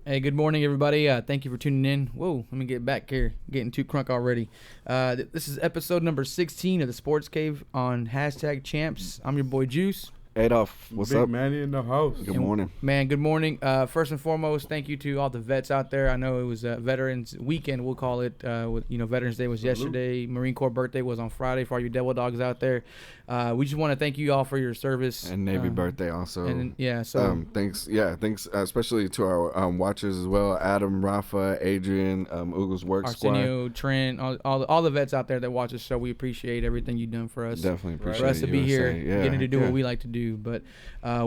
Hey, good morning, everybody. Thank you for tuning in. Whoa, let me get back here. Getting too crunk already. This is episode number 16 of the Sports Cave on #Champs. I'm your boy Juice. Adolph, what's Big up? Manny in the house. Good morning. Man, good morning. First and foremost, thank you to all the vets out there. I know it was Veterans Weekend, we'll call it. Veterans Day was yesterday. Marine Corps birthday was on Friday for all you Devil Dogs out there. We just want to thank you all for your service. And Navy birthday also. Thanks, especially to our watchers as well. Adam, Rafa, Adrian, Ugo's work Arsenio, squad. Trent, all the vets out there that watch the show. We appreciate everything you've done for us. Definitely appreciate for us to be here, getting to do what we like to do. But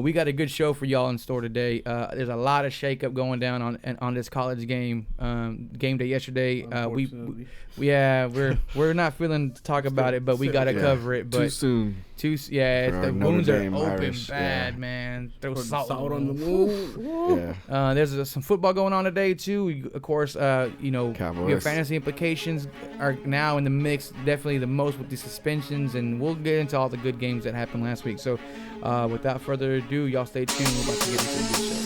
we got a good show for y'all in store today. There's a lot of shakeup going down on this college game. Game day yesterday. We're not feeling to talk about it, but we got to cover it. But too soon. The wounds are open Irish, bad, man. Throw salt on the wound. There's some football going on today too. Of course, your fantasy implications are now in the mix. Definitely the most with the suspensions, and we'll get into all the good games that happened last week. So, without further ado, y'all stay tuned. We're about to get into the good show.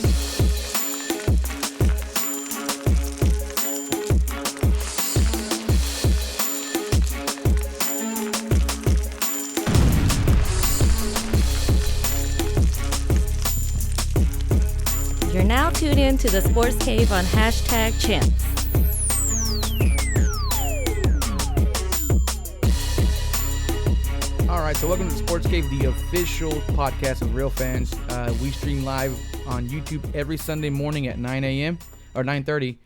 You're now tuned in to the Sports Cave on #Champs. All right, so welcome to the Sports Cave, the official podcast of real fans. We stream live on YouTube every Sunday morning at 9 a.m. or 9:30.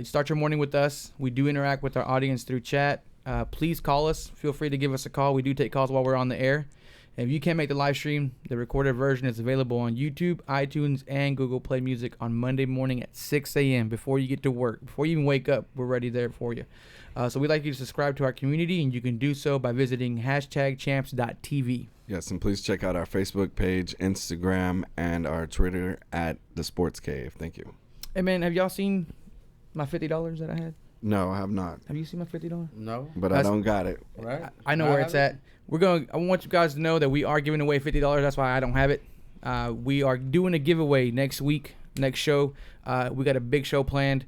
Start your morning with us. We do interact with our audience through chat. Please call us. Feel free to give us a call. We do take calls while we're on the air. If you can't make the live stream, the recorded version is available on YouTube, iTunes, and Google Play Music on Monday morning at 6 a.m. before you get to work. Before you even wake up, we're ready there for you. So we'd like you to subscribe to our community, and you can do so by visiting #champs.tv. Yes, and please check out our Facebook page, Instagram, and our Twitter at DaSportzCave. Thank you. Hey, man, have y'all seen my $50 that I had? No, I have not. Have you seen my $50? No. But I don't got it. Right. I know where it's at. I want you guys to know that we are giving away $50. That's why I don't have it. We are doing a giveaway next week, next show. We got a big show planned.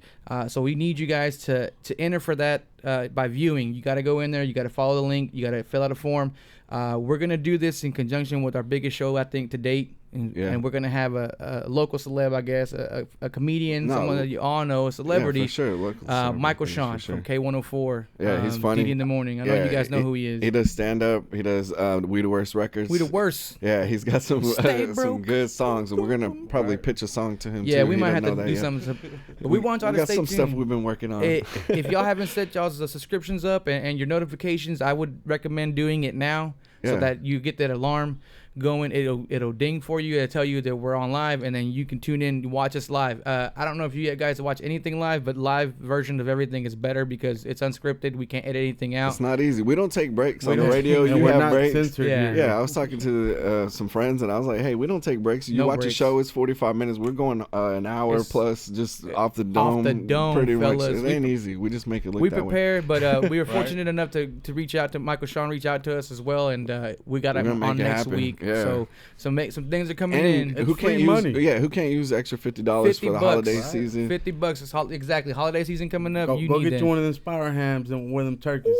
So we need you guys to enter for that by viewing. You got to go in there. You got to follow the link. You got to fill out a form. We're going to do this in conjunction with our biggest show, I think, to date. And we're going to have a local celeb, I guess, a comedian, someone that you all know, a celebrity. Yeah, for sure. Michael Shawn from K104. Yeah, he's funny. DeDe in the morning. I know you guys know who he is. He does stand-up. He does We the Worst records. We the Worst. Yeah, he's got some good songs. And we're going to probably pitch a song to him, too. Yeah, we might have to do something. But we want y'all to stay tuned. We got some stuff we've been working on. If y'all haven't set y'all's subscriptions up and your notifications, I would recommend doing it now so that you get that alarm going. It'll ding for you. It'll tell you that we're on live, and then you can tune in and watch us live. I don't know if you guys watch anything live, but live version of everything is better because it's unscripted. We can't edit anything out. It's not easy. We don't take breaks on the radio. You have breaks. Yeah, I was talking to some friends, and I was like, hey, we don't take breaks. You watch a show, it's 45 minutes. We're going an hour plus just off the dome. Off the dome, pretty fellas. Much. It ain't easy. We just make it look we that way. We prepared, but we were fortunate enough to reach out to Michael Shawn, reach out to us as well, and we got him on next week. Yeah. So some things are coming in. Who can't use the extra $50 for the holiday season? $50 is exactly holiday season coming up. Go get you one of them Spire hams and one of them turkeys.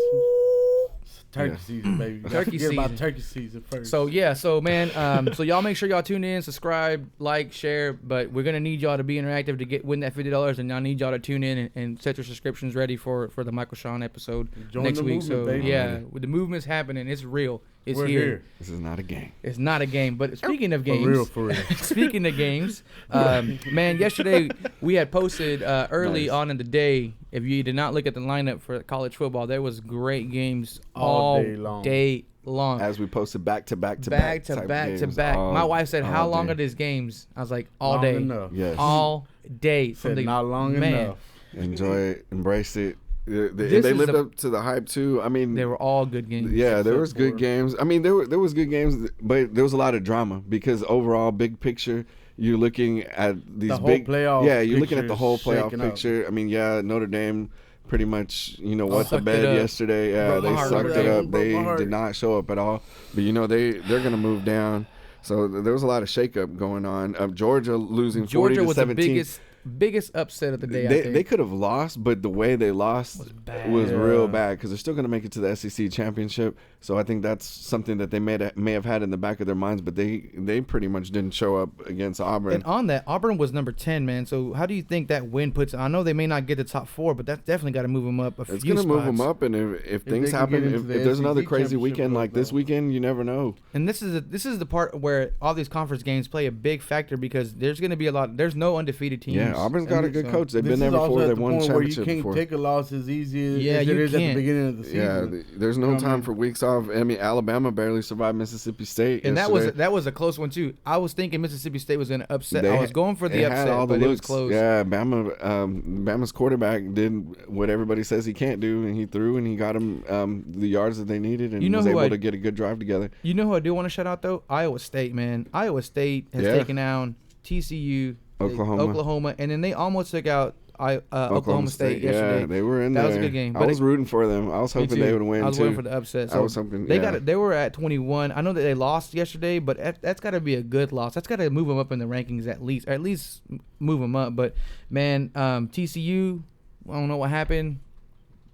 Turkey season, baby. Forget about turkey season first. So man, so y'all make sure y'all tune in, subscribe, like, share. But we're gonna need y'all to be interactive to win that $50, and y'all need y'all to tune in and set your subscriptions ready for the Michael Shawn episode next week. So baby. The movement's happening. It's real. We're here. This is not a game. It's not a game. But speaking of games, for real. Speaking of games, man, yesterday we had posted early on in the day. If you did not look at the lineup for college football, there was great games all day long. As we posted back to back. My wife said, "How long are these games?" I was like, "All day." Enough. Yes. All day. Not long enough. Enjoy it. Embrace it. They lived up to the hype too. I mean, they were all good games. Yeah, there was good games. I mean, there was good games, but there was a lot of drama because overall, big picture, you're looking at these big playoff. Yeah, you're looking at the whole playoff picture. I mean, Notre Dame pretty much, wet the bed yesterday. Yeah, they sucked it up. They did not show up at all. But they're gonna move down. So there was a lot of shakeup going on. Georgia losing 40-17. Georgia was the biggest biggest upset of the day. They could have lost, but the way they lost was real bad because they're still going to make it to the SEC championship. So I think that's something that they may have had in the back of their minds, but they pretty much didn't show up against Auburn. And on that, Auburn was number 10, man. So how do you think that win puts? I know they may not get the top 4, but that's definitely got to move them up a few spots. It's going to move them up, and if things happen, if there's another crazy weekend like this weekend, you never know. And this is the part where all these conference games play a big factor because there's going to be there's no undefeated teams. Yeah, Auburn's got a good coach. They've been there before. They've won championship before. You can't take a loss as easy as it is at the beginning of the season. Yeah, there's no time for weeks off. I mean, Alabama barely survived Mississippi State. And that was a close one too. I was thinking Mississippi State was going to upset. I was going for the upset, but it was close. Yeah, Bama's quarterback did what everybody says he can't do, and he threw and he got him the yards that they needed and was able to get a good drive together. You know who I do want to shout out though? Iowa State, man. Iowa State has taken down TCU, Oklahoma, and then they almost took out Oklahoma State yesterday. Yeah, they were in there. That was a good game. I was rooting for them. I was hoping they would win too. I was waiting for the upset. So I was hoping. They were at 21. I know that they lost yesterday, but that's got to be a good loss. That's got to move them up in the rankings at least move them up. But man, TCU, I don't know what happened.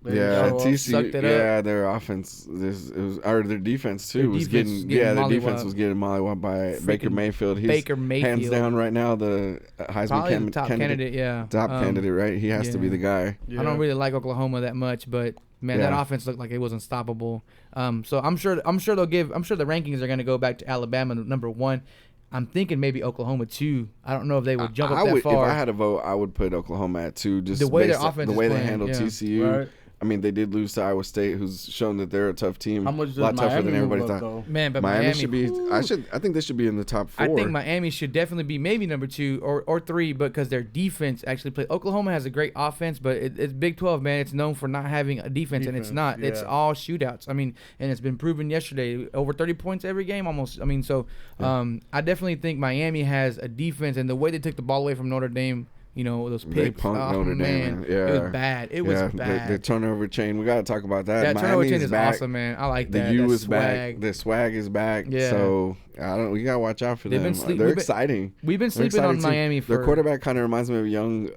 TCU. Their offense, their defense too was getting their defense was getting mollywopped by Baker Mayfield. He's hands down right now the Heisman top candidate. Yeah, top candidate. Right, he has to be the guy. Yeah. I don't really like Oklahoma that much, but man, that offense looked like it was unstoppable. So I'm sure the rankings are going to go back to Alabama number 1. I'm thinking maybe Oklahoma 2. I don't know if they would jump up that far. If I had a vote, I would put Oklahoma at 2. Just the way their offense, the way they handle TCU. Right. I mean, they did lose to Iowa State, who's shown that they're a tough team. How much does a lot tougher than everybody thought. Though? Man, but Miami should be. I think they should be in the top 4. I think Miami should definitely be maybe number 2 or 3, because their defense actually plays. Oklahoma has a great offense, but it's Big 12, man. It's known for not having a defense, and it's not. Yeah. It's all shootouts. I mean, and it's been proven yesterday. Over 30 points every game, almost. I mean, so I definitely think Miami has a defense, and the way they took the ball away from Notre Dame. You know, those picks. Notre Dame. Yeah. It was bad. It was bad. The turnover chain. We got to talk about that. That turnover chain is awesome, man. I like that. The U is back. The swag is back. Yeah. So, we got to watch out for them. They're exciting. We've been sleeping on Miami for. Their quarterback kind of reminds me of young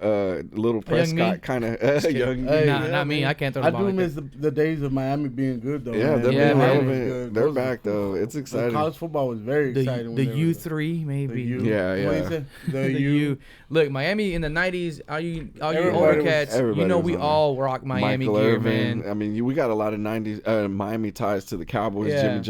little Prescott kind of. Young me. Not me. I can't throw the ball. I do miss the days of Miami being good, though. Yeah, they're being relevant. They're back, though. It's exciting. College football was very exciting. The U3, maybe. Yeah. The U. Look, Miami in the 90s, all you older cats, we all rock Miami gear, man. I mean, we got a lot of 90s Miami ties to the Cowboys, Jimmy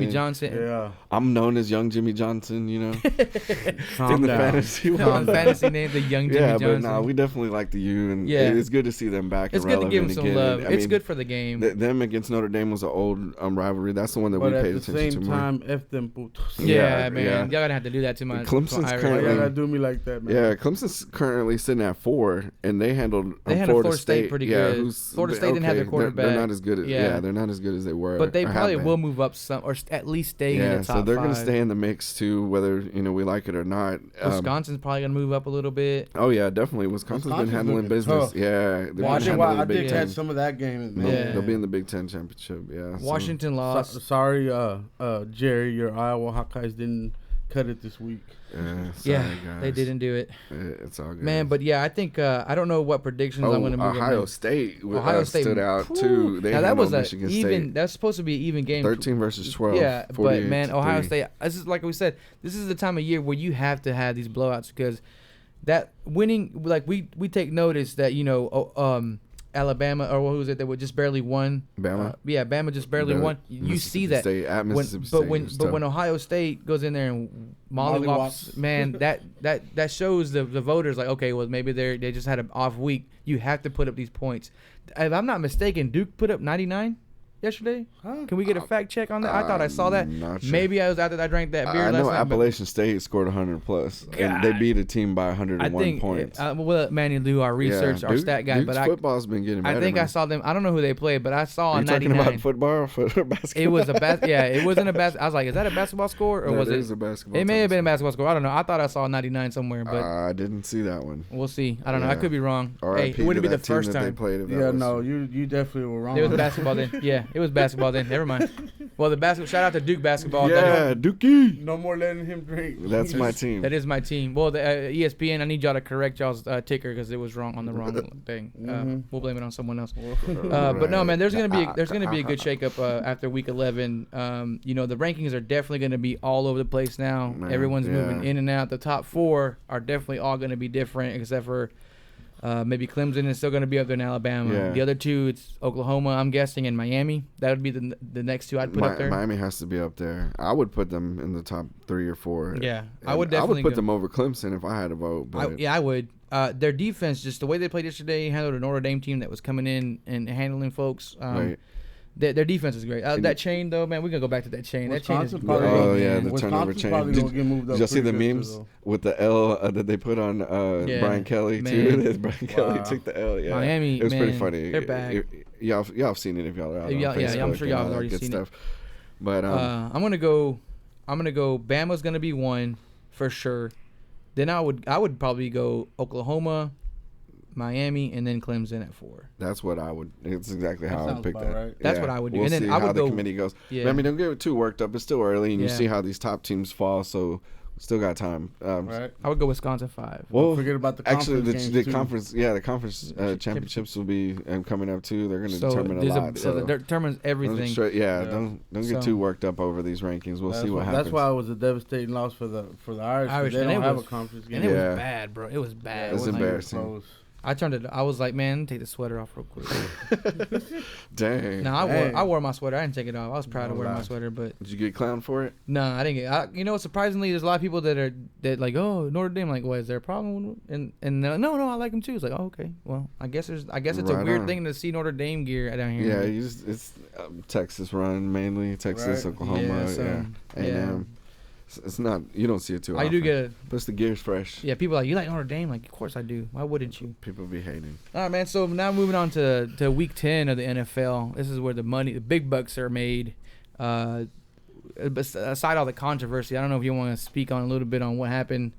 Johnson. Yeah. I'm known as young Jimmy Johnson, in the fantasy world. Fantasy name, the young Jimmy Johnson. Yeah, but we definitely like the U, and it's good to see them back. It's good to give them some love. It's good for the game. Them against Notre Dame was an old rivalry. That's the one that we paid attention to more. But at the same time, F them putos. Yeah, man. Y'all gotta have to do that to my Clemson's currently. Y'all gotta do me like that, man. Yeah, Clemson's currently sitting at 4, and they handled Florida State pretty good. Florida State didn't have their quarterback. They're not as good as they're not as good as they were. But they probably will move up some, or at least stay in the top 5. So they're going to stay in the mix too, whether we like it or not. Wisconsin's probably going to move up a little bit. Oh yeah, definitely. Wisconsin's been handling business. Tough. Yeah, I did catch some of that game. Man. They'll be in the Big Ten championship. Yeah. Washington lost. Sorry, Jerry, your Iowa Hawkeyes didn't cut it this week. Guys. They didn't do it. It's all good, man. But I think I don't know what predictions I'm going to move. Ohio State stood out too. They that was Michigan State. That's supposed to be an even game. 13 versus 12. Yeah, but man, Ohio State. This is like we said. This is the time of year where you have to have these blowouts, because that winning, like we take notice that Alabama, or who was it that just barely won? Bama. Bama just barely won. You see that. State, at Mississippi State, but when Ohio State goes in there and mollywops, man, that shows the voters like, okay, well maybe they just had an off week. You have to put up these points. If I'm not mistaken, Duke put up 99 yesterday. Can we get a fact check on that? I thought I saw that. Sure. Maybe I was after I drank that beer last night. I know Appalachian State scored 100 plus, and they beat a team by 101 points. We'll let Manny do our research, our stat guy. Duke's football's been getting better. I think I saw them. I don't know who they played, but I saw on 99. Talking about football or basketball? It was a it wasn't a basketball. I was like, is that a basketball score or was it? It is a basketball. It may have been a basketball score. I don't know. I thought I saw 99 somewhere, but I didn't see that one. We'll see. I don't know. I could be wrong. Hey, it wouldn't be the first time they played. You definitely were wrong. It was basketball then. Yeah. it was basketball then. Never mind. Well, the basketball. Shout out to Duke basketball. Yeah, Dookie. No more letting him drink. That's my team. That is my team. Well, the ESPN, I need y'all to correct y'all's ticker because it was wrong on the wrong thing. We'll blame it on someone else. But no, man, there's gonna be a good shakeup after week 11. The rankings are definitely gonna be all over the place now. Man, everyone's moving in and out. The top 4 are definitely all gonna be different, except for maybe Clemson is still going to be up there in Alabama. Yeah. The other 2, it's Oklahoma, I'm guessing, and Miami. That would be the next 2 I'd put up there. Miami has to be up there. I would put them in the top 3 or 4. Yeah, I would put them over Clemson if I had to vote. But I would. Their defense, just the way they played yesterday, handled a Notre Dame team that was coming in and handling folks. Right. Their defense is great. That chain, though, man, we're going to go back to that chain. That chain is the turnover chain. Did y'all see the memes with the L that they put on Brian Kelly, too? Brian Kelly took the L, yeah. Miami, it was pretty funny. They're back. Y'all have seen it if y'all are out on Facebook. Yeah, I'm sure y'all have already seen it. But I'm going to go Bama's going to be 1 for sure. Then I would probably go Oklahoma, Miami, and then Clemson at 4. That's what I would. It's exactly how I would pick that. Right. That's what I would do. We'll and then see I would how go, the committee goes. Yeah. I mean, don't get too worked up. It's still early, and you see how these top teams fall. So still got time. Right. I would go Wisconsin 5. Well, don't forget about the conference conference. Yeah, the conference championships will be coming up too. They're going to determine a lot. So that determines everything. Don't get too worked up over these rankings. We'll see what happens. That's why it was a devastating loss for the Irish. They don't have a conference game. And it was bad, bro. It was bad. It was embarrassing. I turned it. I was like, man, take the sweater off real quick. Dang. No, I wore my sweater. I didn't take it off. I was proud of wearing my sweater, but did you get clowned for it? No, I didn't get. Surprisingly, there's a lot of people that like, oh, Notre Dame. Like, what is there a problem? And no, I like them too. It's like, oh, okay. Well, I guess it's a weird thing to see Notre Dame gear down here. Yeah, it's Texas run mainly. Texas, Oklahoma, A&M. It's not. You don't see it too often. I do get it. Plus the gear's fresh. Yeah, people are like, you like Notre Dame? Like, of course I do. Why wouldn't you? People be hating. All right, man. So now moving on to week 10 of the NFL. This is where the big bucks are made. Aside all the controversy, I don't know if you want to speak on a little bit on what happened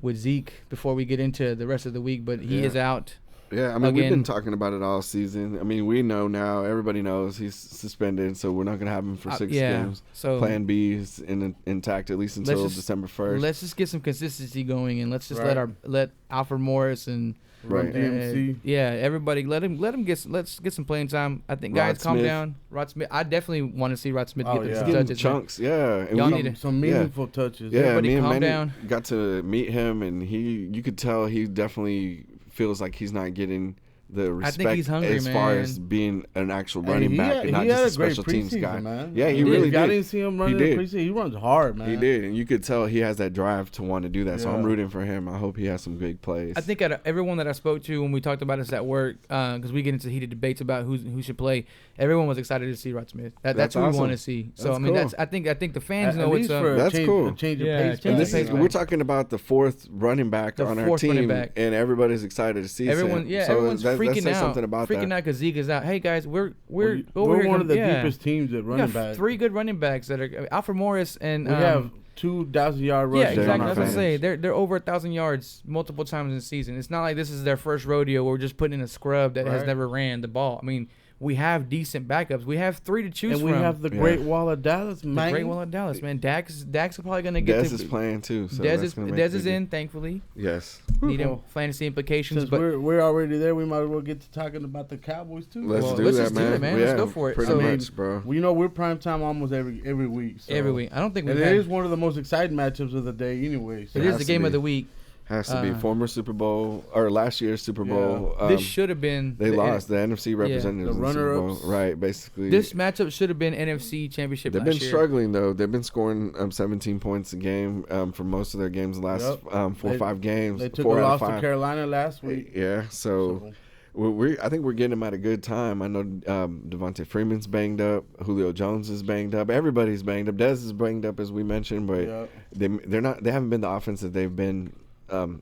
with Zeke before we get into the rest of the week, but he is out. Yeah, I mean, we've been talking about it all season. I mean, we know now. Everybody knows he's suspended, so we're not going to have him for 6 games. So Plan B is intact at least until December 1st. Let's just get some consistency going, and let's just let Alfred Morris and everybody let's get some playing time. I think guys calm down. Rod Smith, I definitely want to see Rod Smith get some touches. Chunks, and y'all need some meaningful touches. Yeah, everybody calm Manny down. Got to meet him, and you could tell he definitely feels like he's not getting the respect. I think he's hungry, as far as being an actual running back and not just a special teams guy. Man. Yeah, he really did. I didn't see him running in preseason. He runs hard, man. He did, and you could tell he has that drive to want to do that. So I'm rooting for him. I hope he has some big plays. I think everyone that I spoke to when we talked about this at work, because we get into heated debates about who should play, everyone was excited to see Rod Smith. That's who we want to see. So I mean, cool. I think the fans know it's that's cool. Change of pace. We're talking about the 4th running back on our team, and everybody's excited to see everyone. Yeah, everyone's freaking out. Something about freaking out because Zeke is out. Hey guys, we're one of the deepest teams at running back. 3 good running backs that are Alfred Morris and we have 2,000-yard rushers. Yeah, exactly. That's what I say. They're over 1,000 yards multiple times in the season. It's not like this is their first rodeo where we're just putting in a scrub that has never ran the ball. I mean, we have decent backups. We have 3 to choose from. And we have the Great Wall of Dallas, man. The Great Wall of Dallas, man. Dak's probably going to get Dez is playing, too. So Dez is in, thankfully. Yes. Need him fantasy implications. Since but we're already there, we might as well get to talking about the Cowboys, too. Let's do that, man. Let's go for it. Pretty much, bro. We know we're prime time almost every week. So. Every week. I don't think we And it is one of the most exciting matchups of the day anyway. So. It is the game of the week. Has to be former Super Bowl or last year's Super Bowl. This should have been. They lost the NFC representatives. The runner-ups. Right, basically. This matchup should have been NFC Championship. They've been struggling though. They've been scoring 17 points a game for most of their games the last 4 or 5 games. They took a loss to Carolina last week. Yeah, so. I think we're getting them at a good time. I know Devontae Freeman's banged up, Julio Jones is banged up, everybody's banged up. Dez is banged up as we mentioned, but they haven't been the offense that they've been.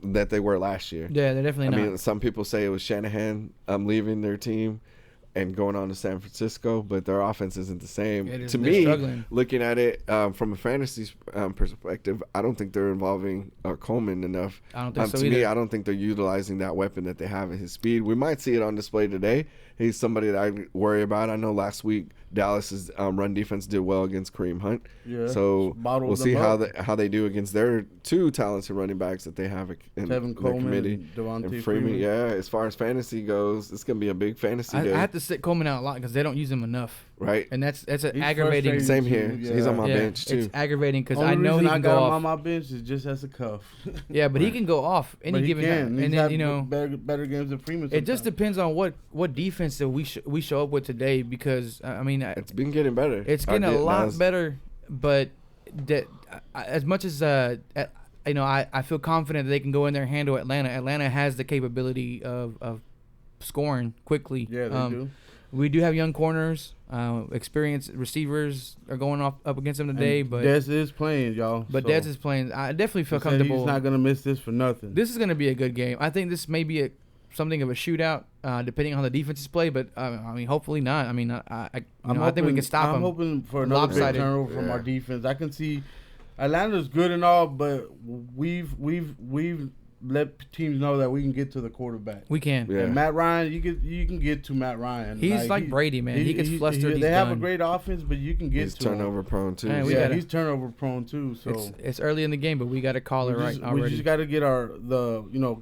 That they were last year. Yeah, they're definitely not. I mean, some people say it was Shanahan leaving their team. and going on to San Francisco, but their offense isn't the same. To they're me, struggling. looking at it from a fantasy perspective, I don't think they're involving Coleman enough. I don't think so to either. me, I don't think they're utilizing that weapon that they have at his speed. We might see it on display today. He's somebody that I worry about. I know last week Dallas's run defense did well against Kareem Hunt. Yeah. So we'll see how they do against their two talented running backs that they have in Tevin the Coleman committee. and Devontae Freeman. Yeah, as far as fantasy goes, it's gonna be a big fantasy I day. have to sit Coleman out a lot because they don't use him enough, Right. and that's an He's aggravating. frustrating. Same here. Yeah. He's on my Yeah, bench too. it's aggravating because Only I know reason he I can got go him on off. my bench is just as a cuff. Yeah, but he can go off any But he given can. time, He's and had then better games than Freeman. it just sometimes. depends on what defense that we show up with today because I mean It's been getting better. it's getting a lot better, but that as much as I feel confident that they can go in there and handle Atlanta. Atlanta has the capability of scoring quickly. Yeah, they do. We do have young corners, experienced receivers are going up against them today, but Dez is playing, y'all. But Dez is playing. I definitely feel He said comfortable. He's not gonna miss this for nothing. This is going to be a good game. I think this may be something of a shootout, depending on how the defenses play. But I mean, hopefully not. I mean, I think we can stop them. I'm hoping for another big Lopsided. turnover from our defense. I can see Atlanta's good and all, but we've let teams know that we can get to the quarterback. We can. Yeah. And Matt Ryan, you can get to Matt Ryan. He's like Brady, man. He gets flustered. They have a great offense, but you can get He's to him. turnover prone too. Man, He's turnover prone too. So it's early in the game, but we got to call it right we already. just got to get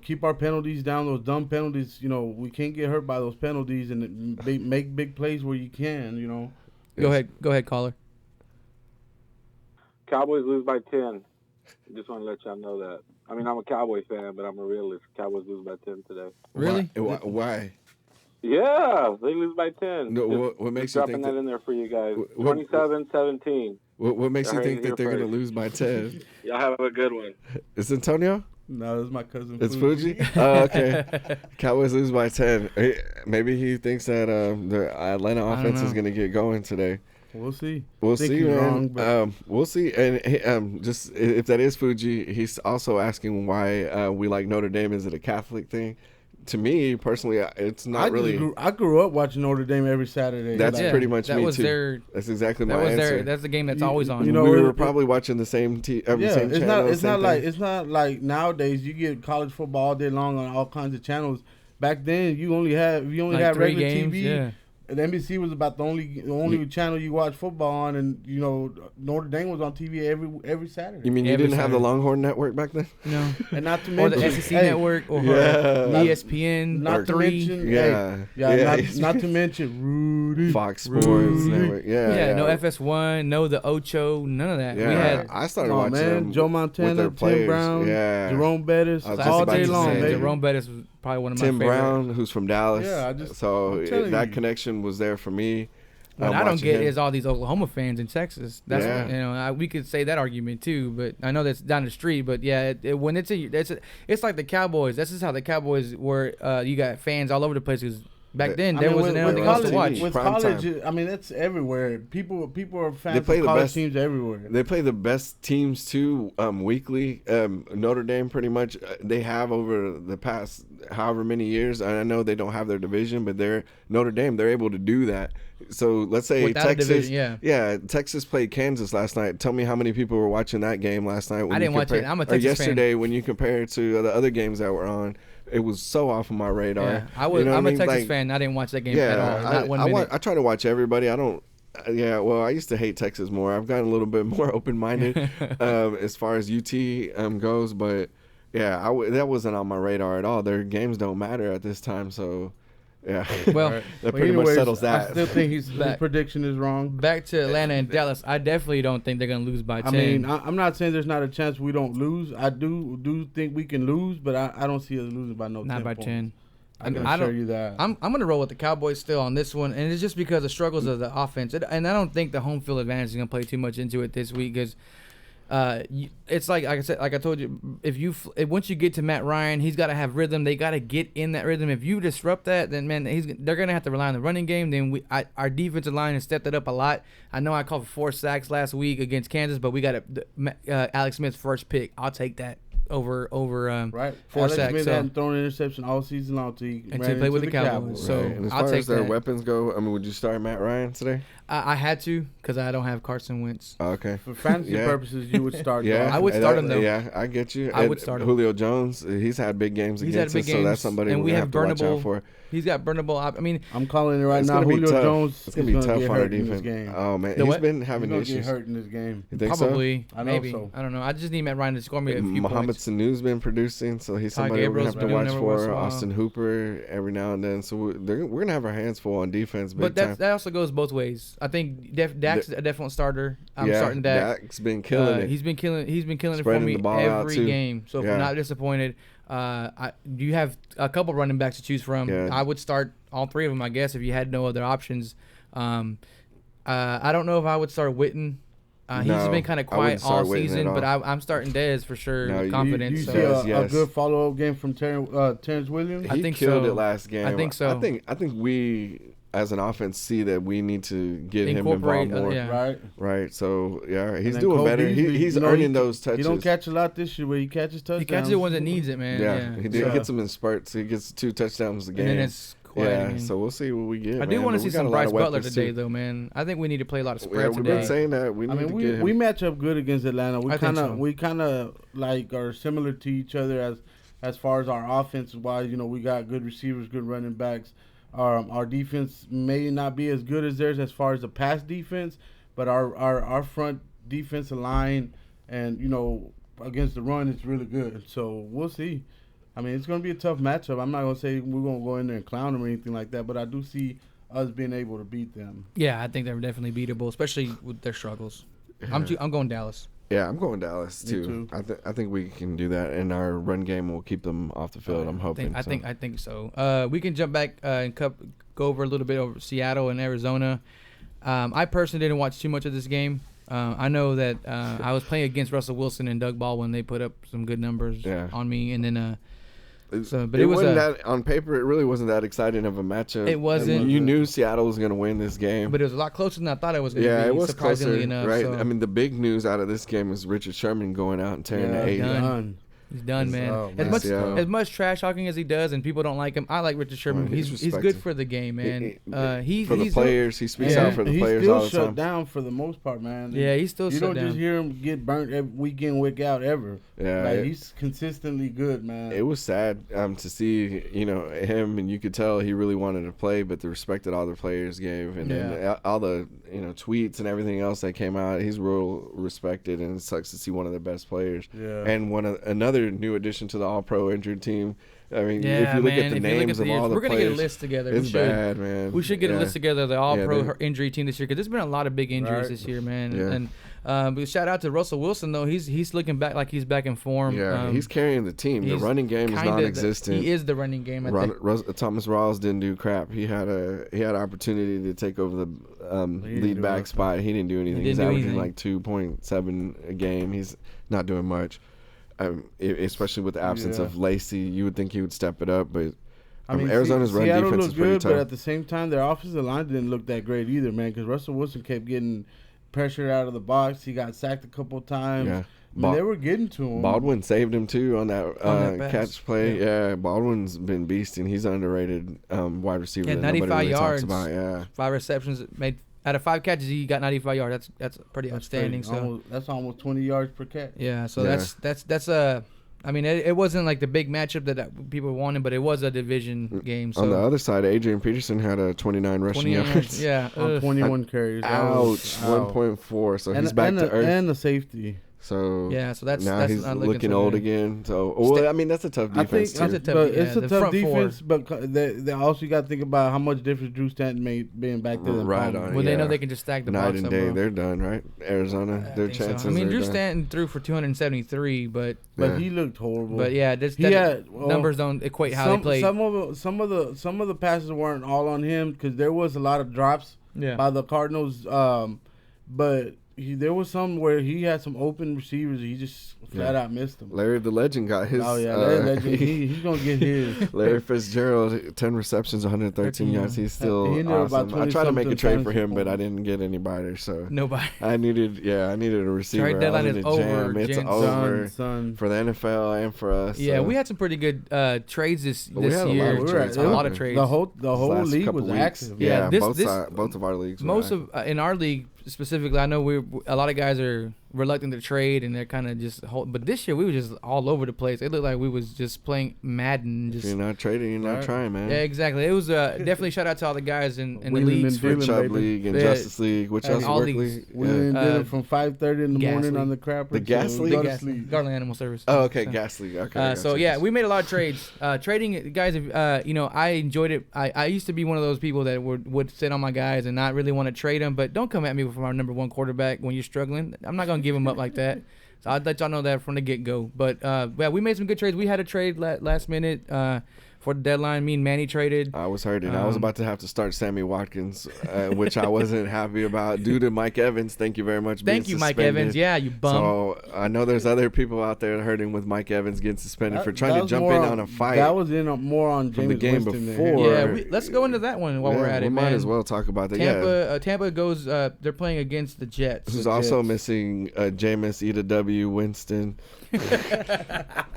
keep our penalties down. Those dumb penalties, we can't get hurt by those penalties and make big plays where you can. Go ahead, caller. Cowboys lose by 10. Just want to let y'all know that. I mean, I'm a Cowboy fan, but I'm a realist. Cowboys lose by 10 today. Really? Why? Yeah, they lose by 10. No, what makes you think that in there for you guys? What- 27-17. What makes you think that they're going to first. lose by 10? Y'all have a good one. It's Antonio? No, it's my cousin. It's Fuji? Oh, okay. Cowboys lose by 10. Maybe he thinks that the Atlanta offense is going to get going today. We'll see. We'll Think see, he's man. wrong, but- We'll see. And just if that is Fuji, he's also asking why we like Notre Dame. Is it a Catholic thing? To me personally, it's not really. I grew up watching Notre Dame every Saturday. That's pretty much that me was too. That's exactly my That was answer. that's the game that's always on. you know, we were probably watching the same same channel. It's not like nowadays you get college football all day long on all kinds of channels. Back then you only had Like 3 regular games, TV. yeah. And NBC was about the only channel you watch football on, and Notre Dame was on TV every Saturday. You mean you Every didn't have the Saturday. Longhorn Network back then? No. And not to Or mention the SEC network or ESPN. Not to 3. mention, Yeah. not to mention Rudy, Fox Sports Rudy. Network. Yeah. No FS1, no the Ocho, none of that. Yeah, We had I started Come on, watching man. them Joe with Montana, their Tim players. Brown, Yeah. Jerome Bettis, I was just all about day to long, say, baby. Jerome Bettis was probably one of my Tim favorite. Brown, who's from Dallas. Yeah, so I'm telling that you. connection was there for me. What I don't watching get him. is all these Oklahoma fans in Texas. That's Yeah. we could say that argument too, but I know that's down the street. But yeah, when it's like the Cowboys. This is how the Cowboys were. You got fans all over the place because back then there wasn't anything else to watch. With Prime college, time. I mean, it's everywhere. People are They fans play of the college best- teams everywhere. They play the best teams too weekly. Notre Dame pretty much they have over the past however many years. I know they don't have their division, but they're Notre Dame. They're able to do that. So let's say Without a Texas, division, Texas played Kansas last night. Tell me how many people were watching that game last night? When I didn't watch it. I'm a or Texas fan. yesterday when you compare it to the other games that were on. It was so off of my radar. Yeah, I'm a Texas fan. I didn't watch that game at all. Not 1 minute. I try to watch everybody. I don't. Well, I used to hate Texas more. I've gotten a little bit more open-minded as far as UT goes, but yeah, that wasn't on my radar at all. Their games don't matter at this time, so yeah. Well, that pretty much settles that. I still think his prediction is wrong. back to Atlanta and Dallas. I definitely don't think they're gonna lose by 10. I mean, I'm not saying there's not a chance we don't lose. I do think we can lose, but I don't see us losing by no 10 not by points. 10. I can assure you that. I'm gonna roll with the Cowboys still on this one, and it's just because of the struggles of the offense, and I don't think the home field advantage is gonna play too much into it this week because. It's like I said, like I told you, once you get to Matt Ryan, he's got to have rhythm. They got to get in that rhythm. If you disrupt that, then man, they're gonna have to rely on the running game. Then our defensive line has stepped it up a lot. I know I called for 4 sacks last week against Kansas, but we got Alex Smith's first pick. I'll take that over Right. 4 Alex sacks. Smith So, hadn't thrown an interception all season long until he and ran to play with into the Cowboys. So Right. And as I'll far take as their that. weapons go, I mean, would you start Matt Ryan today? I had to because I don't have Carson Wentz. Oh, okay. For fantasy purposes, you would start. Yeah, I would start him, though. Yeah, I get you. I would start him. Julio Jones, he's had big games against us, so that's somebody and we have to watch out burnable. for. He's got burnable. I mean, I'm calling it right It's now. gonna be Julio tough. Jones It's gonna is be tough get on our hurt in this defense. game. Oh man, The he's what? been He's having gonna issues. get hurt in this game. You think probably. I know Maybe. so. I don't know. I just need Matt Ryan to score me a few Mohamed points. Sanu's been producing, so he's Ty somebody we're gonna Gabriel's have to been doing watch every once in for. a while. Austin Hooper every now and then. So we're gonna have our hands full on defense. Big But time. that also goes both ways. I think Dak's a definite starter. I'm starting Dak. Dak's been killing it. He's been killing it for Spreading me the ball out, every too. game. So if Yeah. I'm not disappointed, you have a couple running backs to choose from. Yeah. I would start all three of them, I guess, if you had no other options. I don't know if I would start Witten. He's No, been kind of I wouldn't quiet all start Witten at season, all. but I'm starting Dez for sure. No, with you- confidence. You so. see a Yes. good follow-up game from Terrence Williams? I He think killed so. it last game. I think so. I think we as an offense see that we need to get him Incorporate, involved more. yeah. Right? Right. So yeah, he's And then doing Cole better. Beasley, He's you know, earning those touches. He don't catch a lot this year, but he catches touchdowns. He catches it when it needs it, man. Yeah, he did. Yeah. Gets them in spurts. He gets 2 touchdowns a game. And then it's quiet yeah, again. so we'll see what we get. I do want to see some Bryce Butler today, though. though, man. I think we need to play a lot of Yeah, spread we've today. been saying that. We need to get him. we match up good against Atlanta. I think so. We kind of like are similar to each other as far as our offense wise. You know, we got good receivers, good running backs. Our defense may not be as good as theirs as far as the pass defense, but our front defensive line and, you know, against the run, it's really good. So we'll see. I mean, it's going to be a tough matchup. I'm not going to say we're going to go in there and clown them or anything like that, but I do see us being able to beat them. Yeah, I think they're definitely beatable, especially with their struggles. I'm going Dallas. Yeah, I'm going Dallas Me too. too. I think we can do that, and our run game will keep them off the field. I'm hoping. I think so. We can jump back and go over a little bit over Seattle and Arizona. I personally didn't watch too much of this game. I know that I was playing against Russell Wilson and Doug Baldwin. They put up some good numbers on me, and then but it wasn't that on paper. It really wasn't that exciting of a matchup. It wasn't. You knew Seattle was going to win this game, but it was a lot closer than I thought it was going to be. yeah, it was surprisingly closer, enough. right? So. I mean, the big news out of this game is Richard Sherman going out and tearing the 80. done. He's done, man. Oh, As much trash talking as he does, and people don't like him. I like Richard Sherman. Well, he's he's respected. good for the game, man. He's for the players. He speaks out for the players still all the shut time. down for the most part, man. Yeah, he's still You shut don't down. just hear him get burnt every week in, week out ever. Yeah, like, he's consistently good, man. It was sad to see, him, and you could tell he really wanted to play, but the respect that all the players gave, and then all the tweets and everything else that came out, he's real respected, and it sucks to see one of their best players, and another new addition to the All-Pro injured team. I mean, if you look at the names of all the we're gonna players, get a list together. it's bad, man. We should get a list together of the All-Pro Yeah, injury team this year because there's been a lot of big injuries this year, man. Yeah. And but shout out to Russell Wilson though. He's looking back like he's back in form. Yeah, he's carrying the team. The running game is non-existent. He is the running game. I think. Thomas Rawls didn't do crap. He had an opportunity to take over the lead back spot. He didn't do anything. He's averaging like 2.7 a game. He's not doing much. Especially with the absence of Lacey, you would think he would step it up, but Arizona's run Seattle defense is looked pretty good, tough. but at the same time, their offensive line didn't look that great either, man. Because Russell Wilson kept getting pressured out of the box. He got sacked a couple times. Yeah. I mean, they were getting to him. Baldwin saved him too on that catch play. Yeah. Yeah, Baldwin's been beasting. He's an underrated wide receiver. Yeah, that nobody 95 really yards. talks about. Yeah, 5 receptions made. Out of 5 catches, he got 95 yards. That's pretty outstanding. So that's almost 20 yards per catch. Yeah. So that's a. I mean, it wasn't like the big matchup that people wanted, but it was a division game. So on the other side, Adrian Peterson had a 29 rushing yards. Yeah, on 21 carries. Ouch, 1.4. So he's back to earth. And the safety. So so that's he's not looking old again. So I mean, that's a tough defense too. It's a tough defense, but they also got to think about how much difference Drew Stanton made being back there. Right on. Well, they know they can just stack the night box and up, day. bro. They're done, right? Arizona, their chances. I mean, Drew done. Stanton threw for 273, but he looked horrible. But yeah, numbers don't equate how they played. Some of the passes weren't all on him because there was a lot of drops by the Cardinals. But there was some where he had some open receivers. He just flat out missed them. Larry the Legend got his. Oh yeah, Larry Legend. He's gonna get his. Larry Fitzgerald, 10 receptions, 113 yards. He's still awesome. I tried to make a trade for him, but I didn't get anybody. So nobody. I needed a receiver. Trade deadline is over. It's over son. for the NFL and for us. Yeah, so. we had some pretty good trades this We had year. a lot of trades. The whole league was active. Yeah, this, both of our leagues. Most of in our league specifically, I know a lot of guys are reluctant to trade and they're kind of just but this year we were just all over the place. It looked like we was just playing Madden. If you're not trading, you're not trying, man. Yeah, exactly. It was definitely shout out to all the guys in the leagues. For Chubb League and Justice League, which else all work leagues. league. We did it from 5:30 in the morning on the crapper. The gas league? Garland Animal Service. Oh, okay, gas league. Okay. So yeah, we made a lot of trades. Trading guys, I enjoyed it. I used to be one of those people that would sit on my guys and not really want to trade them. But don't come at me from our number one quarterback when you're struggling. I'm not gonna give him up like that. So I'd let y'all know that from the get-go. But, yeah, we made some good trades. We had a trade last minute for the deadline. Me and Manny traded. I was hurting. I was about to have to start Sammy Watkins, which I wasn't happy about due to Mike Evans. Thank you very much. Thank you, Mike Evans. Yeah, you bum. So I know there's other people out there hurting with Mike Evans getting suspended for trying to jump in on a fight. That was more on James the game Winston before. Yeah, let's go into that one while we're at it, man. We might as well talk about that. Tampa goes. They're playing against the Jets. Who's also missing Jameis, Eda W, Winston. I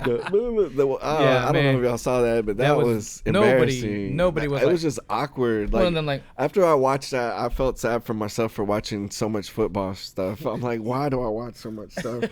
don't know if y'all saw that, but that was embarrassing. Nobody was. It was just awkward. Like after I watched that, I felt sad for myself for watching so much football stuff. I'm like, why do I watch so much stuff?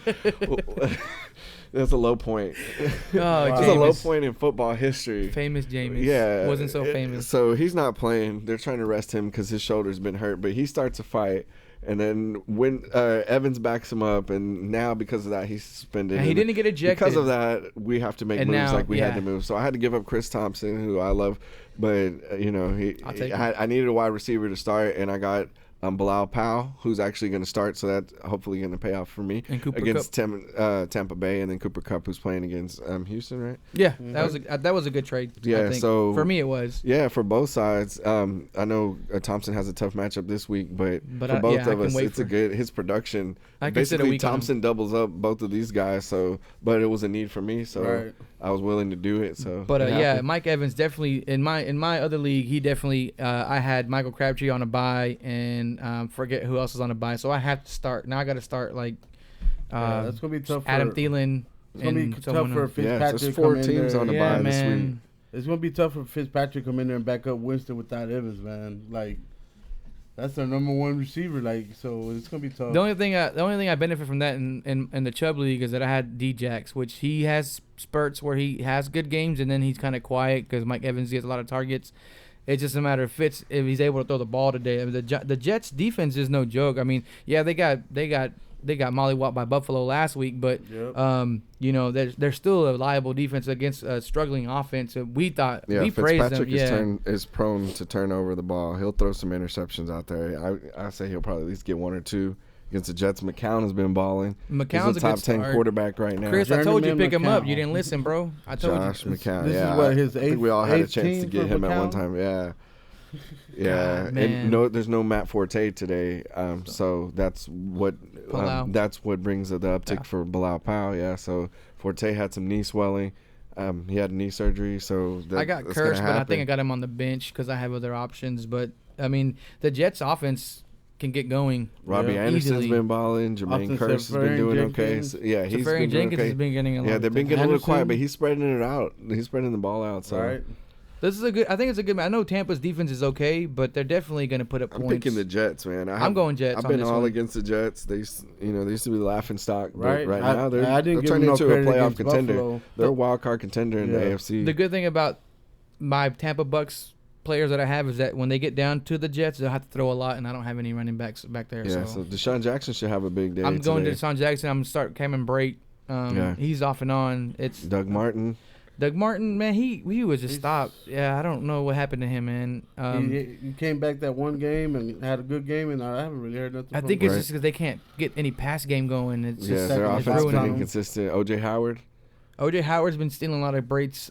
That's a low point. It's a low point in football history. Famous Jameis. Yeah, wasn't so famous. So he's not playing. They're trying to rest him because his shoulder's been hurt. But he starts a fight. And then when Evans backs him up, and now because of that, he's suspended. And he didn't get ejected. Because of that, we have to make moves like we had to move. So I had to give up Chris Thompson, who I love. But, I needed a wide receiver to start, and I got Bilal Powell, who's actually going to start, so that's hopefully going to pay off for me against Tampa Bay, and then Cooper Kupp, who's playing against Houston, right? Yeah, that was a good trade. Yeah, I think. So for me it was. Yeah, for both sides. I know Thompson has a tough matchup this week, but for both of us, it's his production. Basically, Thompson doubles up both of these guys. But it was a need for me, so I was willing to do it. So, but Mike Evans definitely in my other league, he definitely I had Michael Crabtree on a bye and forget who else is on a bye, so I have to start now. I got to start that's gonna be tough. Adam Thielen. It's gonna be tough for Fitzpatrick. Yeah, there's 4 teams on the bye this week. It's gonna be tough for Fitzpatrick to come in there and back up Winston without Evans, man. Like that's their number one receiver. So it's gonna be tough. The only thing I benefit from that in the Chubb League is that I had D-Jax, which he has spurts where he has good games and then he's kind of quiet because Mike Evans gets a lot of targets. It's just a matter of if he's able to throw the ball today. I mean, the Jets defense is no joke. I mean, yeah, they got mollywopped by Buffalo last week, but they're still a liable defense against a struggling offense. We thought we praised them. Fitzpatrick is prone to turn over the ball. He'll throw some interceptions out there. I say he'll probably at least get 1 or 2. Against the Jets, McCown has been balling. McCown's He's a top 10 quarterback right now. Chris, I told you to pick him up. You didn't listen, bro. I told Josh you. McCown. This is what his I think we all had a chance to get him McCown? at one time. Yeah. Yeah. God, and there's no Matt Forte today. So that's what brings the uptick for Bilal Powell. Yeah. So Forte had some knee swelling. He had knee surgery, so I got cursed, but I think I got him on the bench because I have other options. But I mean, the Jets' offense can get going. Robbie Anderson's been balling. Jermaine Kearse has been doing okay. So, yeah, he's been doing okay. Has been getting a lot. Yeah, they've been getting a little quiet, but he's spreading it out. He's spreading the ball out. So. This is I think it's a good. I know Tampa's defense is okay, but they're definitely going to put up points. I'm picking the Jets, man. I'm going Jets. I've been all against the Jets. They used to be the laughing stock, but right now they're turning into a playoff contender. Buffalo. They're a wild card contender in the AFC. The good thing about my Tampa Bucks players that I have is that when they get down to the Jets, they'll have to throw a lot, and I don't have any running backs back there. Yeah, so Deshaun Jackson should have a big day. I'm going today. to Deshaun Jackson. I'm going to start Cameron Brate. He's off and on. It's Doug Martin, man, he was just stopped. Yeah, I don't know what happened to him, man. He came back that one game and had a good game, and I haven't really heard nothing. I think it's just because they can't get any pass game going. It's just their offense has been inconsistent. O.J. Howard. O.J. Howard's been stealing a lot of Brait's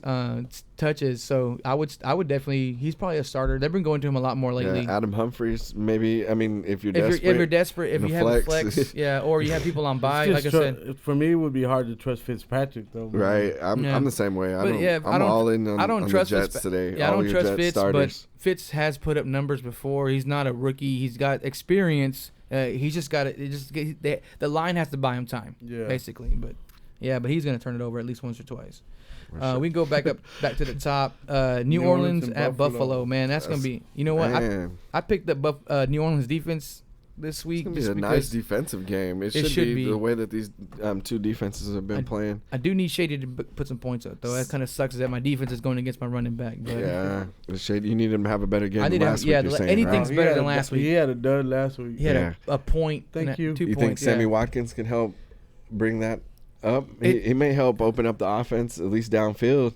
touches, so I would definitely. He's probably a starter. They've been going to him a lot more lately. Yeah, Adam Humphries, maybe. I mean, if you're desperate, if you have a flex, yeah, or you have people on bye, like I said. For me, it would be hard to trust Fitzpatrick though. Right, I'm the same way. I'm all in on the Jets today. Yeah, I don't trust Fitz, starters. but Fitz has put up numbers before. He's not a rookie. He's got experience. He's just got the line has to buy him time, basically. But he's gonna turn it over at least once or twice. We can go back to the top. New Orleans at Buffalo, man. That's gonna be. You know what? I picked up New Orleans defense this week. It's gonna be a nice defensive game. It should be the way that these two defenses have been playing. I do need Shady to put some points up, though. That kind of sucks that my defense is going against my running back. But yeah, Shady, you need him to have a better game than last week. Yeah, anything's better than last week. He had a dud last week. He had a point. Thank you. 2 You points. think Sammy Watkins can help bring that up? He may help open up the offense, at least downfield.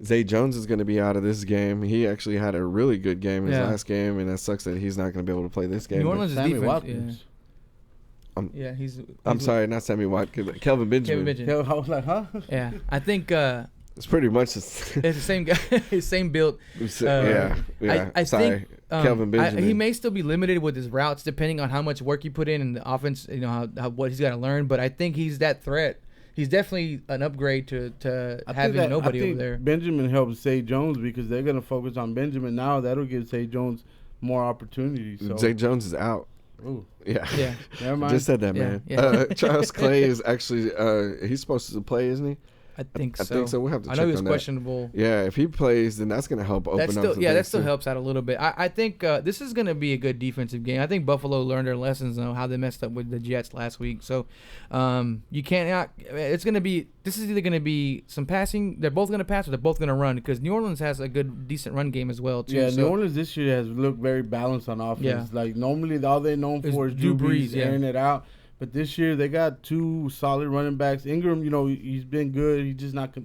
Zay Jones is going to be out of this game. He actually had a really good game in his last game, and that sucks that he's not going to be able to play this game. New Orleans' Sammy defense. Watkins. He's I'm sorry, not Sammy Watkins. Kelvin Benjamin. I was like, huh? Yeah, I think it's pretty much it's the same guy, same build. I sorry, think Kelvin Benjamin. He may still be limited with his routes, depending on how much work you put in the offense. You know how what he's got to learn, but I think he's that threat. He's definitely an upgrade to having nobody over there. Benjamin helps Zay Jones because they're going to focus on Benjamin now. That'll give Zay Jones more opportunities. So. Zay Jones is out. Ooh. Yeah. Never mind. Just said that, man. Yeah. Charles Clay is actually he's supposed to play, isn't he? I think so. I think so. We'll have to check on that. I know he was questionable. Yeah, if he plays, then that's going to help open up. That still helps out a little bit. I think this is going to be a good defensive game. I think Buffalo learned their lessons on how they messed up with the Jets last week. So you can't. It's going to be. This is either going to be some passing. They're both going to pass or they're both going to run because New Orleans has a decent run game as well too. Yeah, New Orleans this year has looked very balanced on offense. Yeah. Like normally all they're known for is Drew Brees airing it out. But this year they got two solid running backs. Ingram, he's been good. He's just not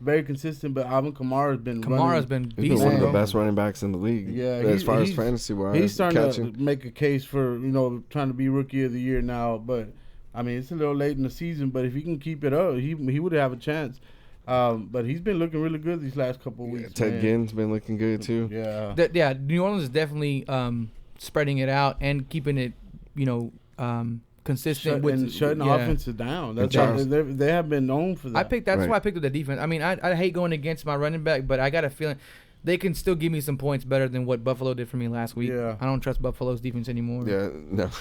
very consistent. But Alvin Kamara's been decent. He's been one of the best running backs in the league. Yeah, as far as fantasy wise, he's starting to make a case for trying to be rookie of the year now. But I mean, it's a little late in the season. But if he can keep it up, he would have a chance. But he's been looking really good these last couple of weeks. Ted Ginn's been looking good too. Yeah. New Orleans is definitely spreading it out and keeping it, consistent with shutting offenses down. They have been known for that. That's why I picked up the defense. I mean, I hate going against my running back, but I got a feeling they can still give me some points better than what Buffalo did for me last week. Yeah. I don't trust Buffalo's defense anymore. Yeah, no,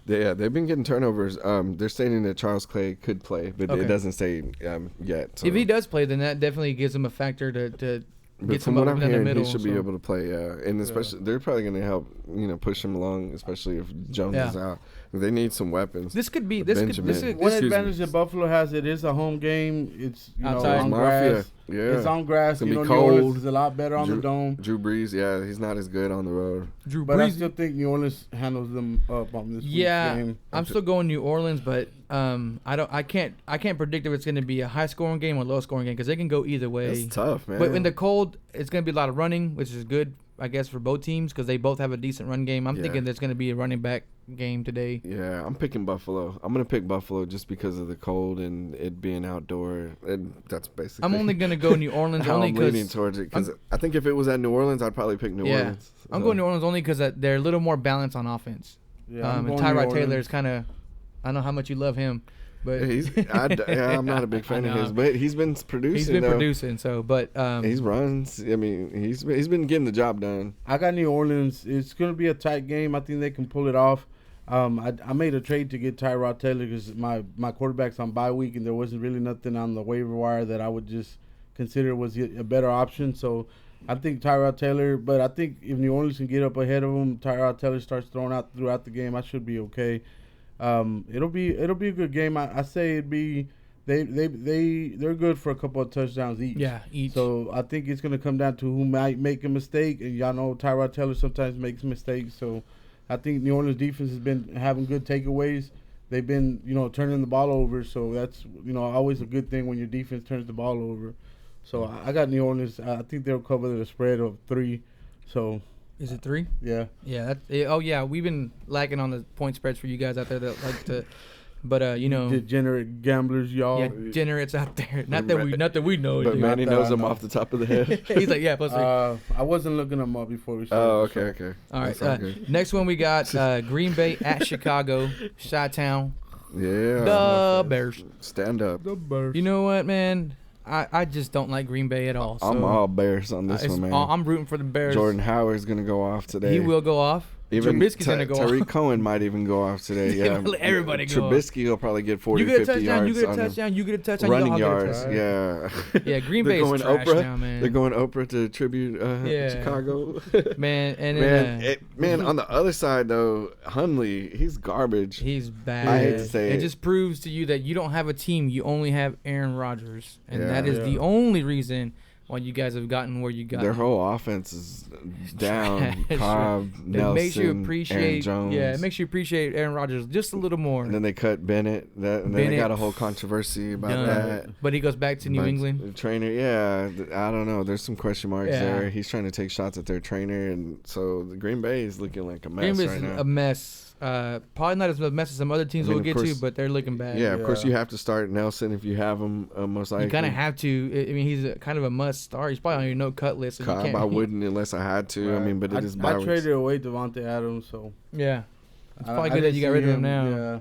they've been getting turnovers. They're stating that Charles Clay could play, but it doesn't say yet. So. If he does play, then that definitely gives him a factor to But from what I'm hearing, he should be able to play. And especially they're probably going to help, push him along, especially if Jones is out. They need some weapons. This could be one advantage that Buffalo has. It is a home game. It's on grass. Yeah, it's on grass. It's New cold. Orleans is a lot better on the dome. Drew Brees, he's not as good on the road. But I still think New Orleans handles them up on this week's game. I'm still going New Orleans, but I can't predict if it's going to be a high scoring game or low scoring game because they can go either way. It's tough, man. But in the cold, it's going to be a lot of running, which is good, I guess, for both teams because they both have a decent run game. I'm thinking there's going to be a running back game today. Yeah, I'm picking Buffalo. I'm going to pick Buffalo just because of the cold and it being outdoor. And that's basically. I'm only going to go New Orleans only because. I'm leaning towards it because I think if it was at New Orleans, I'd probably pick New Orleans. I'm going New Orleans only because they're a little more balanced on offense. Yeah, and Tyrod Taylor is kind of. I don't know how much you love him. But I'm not a big fan of his, but he's been producing. He's been producing, so but he runs. I mean, he's been getting the job done. I got New Orleans. It's going to be a tight game. I think they can pull it off. I made a trade to get Tyrod Taylor because my quarterback's on bye week, and there wasn't really nothing on the waiver wire that I would just consider was a better option. So I think Tyrod Taylor, but I think if New Orleans can get up ahead of him, Tyrod Taylor starts throwing out throughout the game, I should be okay. It'll be a good game. I say it'd be they're good for a couple of touchdowns each. Yeah, each. So I think it's gonna come down to who might make a mistake, and y'all know Tyrod Taylor sometimes makes mistakes. So I think New Orleans defense has been having good takeaways. They've been turning the ball over, so that's always a good thing when your defense turns the ball over. So I got New Orleans. I think they'll cover the spread of 3. So. Is it 3? Yeah. Yeah. We've been lacking on the point spreads for you guys out there that like to But you know, degenerate gamblers, y'all. yeah, degenerates out there. Not that we know. But dude. Manny knows them off the top of the head. He's like, yeah, plus three. I wasn't looking them up before we started. Oh, okay. All right. That's all good. Next one we got Green Bay at Chicago, Chi-Town. Yeah. The Bears. Stand up. The Bears. You know what, man? I just don't like Green Bay at all. I'm so all Bears on this one, man. I'm rooting for the Bears. Jordan Howard's going to go off today. He will go off. Even Trubisky's going to go off. Tariq Cohen might even go off today. Yeah, everybody go off. Trubisky will probably get 40, You get a 50 touchdown, yards. you get a touchdown, you get a touchdown. Running you yards, yeah. yeah. Yeah, Green They're Bay is going trash Oprah. now, man. They're going Oprah to tribute Yeah. Chicago. Man, and then, man, on the other side, though, Hundley, he's garbage. he's bad. I hate to say it. just proves to you that you don't have a team. You only have Aaron Rodgers. And that is Yeah. the only reason why you guys have gotten where you got. Their whole offense is down. Trash. Cobb, It Nelson, makes you Aaron appreciate. Jones. Yeah, it makes you appreciate Aaron Rodgers just a little more. And then they cut Bennett. And then they Bennett, got a whole controversy about done. that. But he goes back to New But England. the trainer, yeah, I don't know. There's some question marks Yeah. there. He's trying to take shots at their trainer, and so the Green Bay is looking like a Green mess Bay's right now. a mess. Probably not as mess as some other teams I mean, we'll of get course- to, but they're looking bad. Yeah, of course Yeah. you have to start Nelson if you have him. Most likely, You kind of have to. I mean, he's kind of a must start. He's probably on your no cut list. So you Cobb, can't, I wouldn't unless I had to. I mean, but it is bye I weeks. traded away Devontae Adams, so Yeah, it's I- probably I good that didn't you got see rid of him now. Yeah.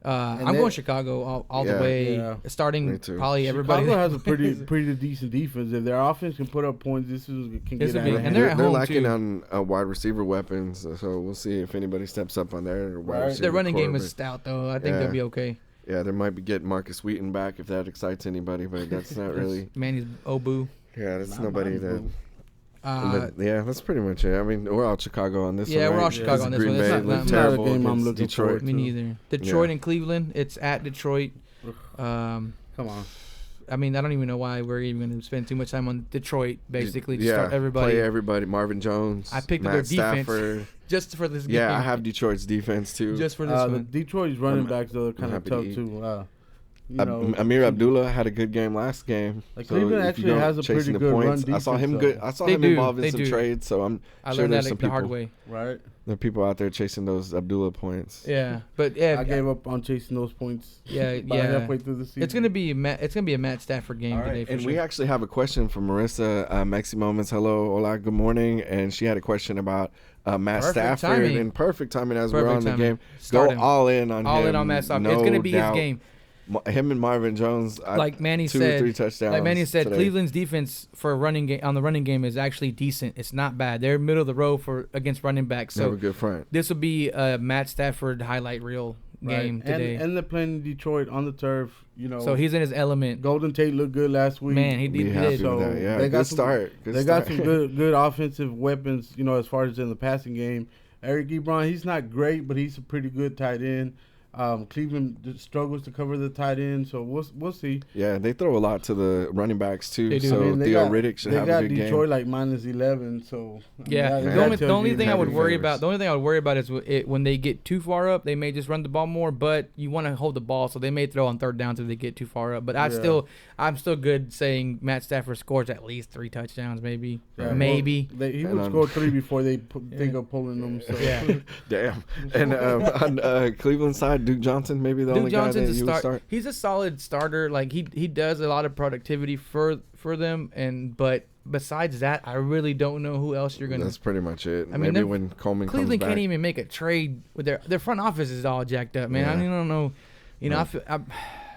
I'm then- going Chicago all the Yeah. way. Yeah. Starting Me too. probably everybody. Chicago has a pretty decent defense. If their offense can put up points, can This get would be- out of and hand. they're at They're home, lacking too. on wide receiver weapons, so we'll see if anybody steps up on their wide Right. receiver. Their running game core, is stout, though. I think Yeah. they'll be okay. but- yeah, they might be getting Marcus Wheaton back if that excites anybody, but that's not really. Manny's Obu. Yeah, that's Not nobody mine, that. boo. Uh, But yeah, that's pretty much it. I mean, we're all Chicago on this Yeah, one. we're right? all Chicago on this Green one. It's Bay not- looked not- terrible not a game I'm against looking Detroit. forward me to. neither. Detroit Yeah. and Cleveland. It's at Detroit. Come on. I mean, I don't even know why we're even going to spend too much time on Detroit. Basically, just yeah, start everybody play everybody. Marvin Jones. I picked Matt their defense Stafford. just for this game. Yeah, I have Detroit's defense too. just for this The one. Detroit's running I'm- backs though are kind of happy to tough eat. too. You know, Amir Abdullah had a good game last game. Like, So Cleveland if actually you go has a chasing pretty the good run points, I saw him defense, good. though. I saw They him do, involved they in some do. trades, so I'm I sure learned there's that some the hard people. way. right? There are people out there chasing those Abdullah points. Yeah, but yeah, I gave up on chasing those points. Yeah, about yeah. halfway through the season. it's gonna be a Matt Stafford game All right, today for and sure. we actually have a question from Marissa Mexi Moments. Hello, hola, good morning. And she had a question about Matt Perfect Stafford timing. and perfect timing as we're Perfect on the timing. game. Start Go him. all in on him. All in on Matt Stafford. It's no gonna be doubt. his game. Him and Marvin Jones. Like Manny 2 said, or 3 touchdowns. Like Manny said, today. Cleveland's defense for a running game on the running game is actually decent. It's not bad. They're middle of the road for against running backs. They have a So good front. this will be a Matt Stafford highlight reel game today. And they're playing Detroit on the turf. You know, So he's in his element. Golden Tate looked good last week. Man, he Be did. happy So with that. Yeah, they got good some- start. Good They start. got some good offensive weapons. You know, as far as in the passing game, Eric Ebron, he's not great, but he's a pretty good tight end. Cleveland just struggles to cover the tight end, so we'll see. Yeah, they throw a lot to the running backs too. They do. So I mean, Theo Riddick should have a good They got Detroit game. like -11, so I mean, Yeah, that the tells only you thing I would heavy worry favorites. about, the only thing I would worry about is when they get too far up, they may just run the ball more. But you want to hold the ball, so they may throw on third down if they get too far up. But Yeah. I'm still good saying Matt Stafford scores at least 3 touchdowns, maybe, Yeah, maybe. well, he And would on- score 3 before they think of pulling them. So. Yeah. Damn. And on Cleveland side, Duke Johnson, maybe the Duke only Johnson's guy a that you would start. start. He's a solid starter. Like he does a lot of productivity for them. But besides that, I really don't know who else you're gonna. That's pretty much it. I mean, Maybe they're- when Coleman Cleveland comes can't back. even make a trade with their front office is all jacked up, man. Yeah. I don't know. You know, No. I feel.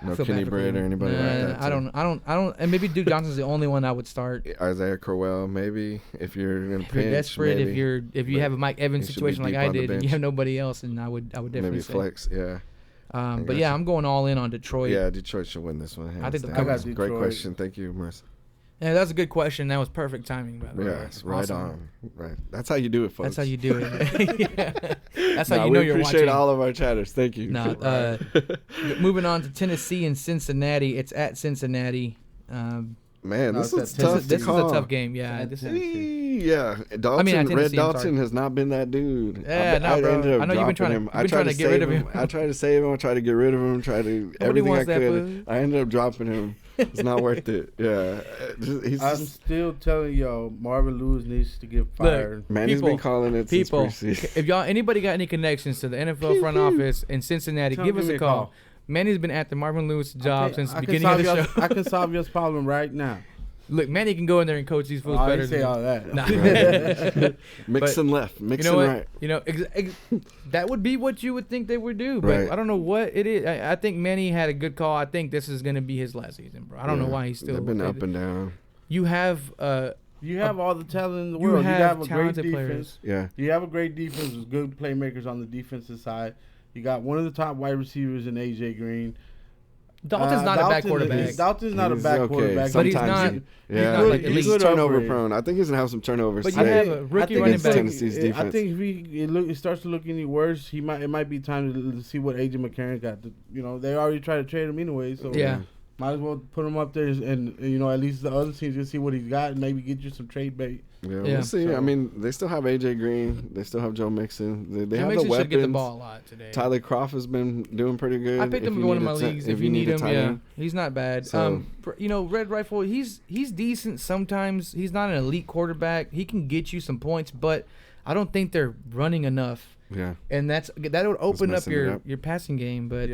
No feel Kenny bad for Britt or Cleveland. anybody like that. I don't. And maybe Duke Johnson's the only one I would start. Isaiah Crowell, maybe if you're in a If pinch. you're desperate, maybe. if you But have a Mike Evans he should be situation like deep I on the did, and you bench. have nobody else, and I would definitely Maybe say. flex, yeah. But got yeah, you. I'm going all in on Detroit. Yeah, Detroit should win this one. I think the hands down. Cowboys- Great Detroit. question. Thank you, Marissa. Yeah, that's a good question. That was perfect timing, by the way. Yes, right Awesome. on. Right. That's how you do it, folks. That's how you do it. Yeah. That's how Nah, you know we you're appreciate watching. all of our chatters. Thank you. No, moving on to Tennessee and Cincinnati. It's at Cincinnati. Man, No, this it's is at tough This to is a call. tough game. Yeah. At This Tennessee. Yeah, Dalton, at Tennessee, Red I'm Dalton sorry. has not been that dude. Yeah, no, bro. ended up I know you've been dropping trying to- him. you've I been tried trying to get rid save of him. I tried to save him. I tried to get rid of him. Tried to everything I wants that could. food. I ended up dropping him. It's not worth it. Yeah. I'm still telling y'all, Marvin Lewis needs to get fired. Manny's been calling it since preseason. If anybody got any connections to the NFL front office in Cincinnati, give us a call. Manny's been at the Marvin Lewis job since the beginning of the show. I can solve your problem right now. Look, Manny can go in there and coach these fools better. I say all that. Nah. Mixing left, mixing right. That would be what you would think they would do, but right. I don't know what it is. I think Manny had a good call. I think this is going to be his last season, bro. I don't know why he's still. They've been up and down. You have all the talent in the world. You have a great defense. Players. Yeah. You have a great defense with good playmakers on the defensive side. You got one of the top wide receivers in A.J. Green. Dalton's not a bad quarterback. Dalton's not a bad quarterback. But he's not. He's turnover prone. I think he's gonna have some turnovers. But you have a rookie running back. Tennessee's defense. I think if it starts to look any worse, it might be time to see what A.J. McCarron got. They already tried to trade him anyway, so might as well put him up there and at least the other teams can see what he's got and maybe get you some trade bait. Yeah, we'll see. So, I mean, they still have A.J. Green. They still have Joe Mixon. They have the weapons. Should get the ball a lot today. Tyler Kroft has been doing pretty good. I picked him in one of my leagues. If you need him, he's not bad. So, Red Rifle, he's decent sometimes. He's not an elite quarterback. He can get you some points, but I don't think they're running enough. Yeah, and that would open up your passing game. But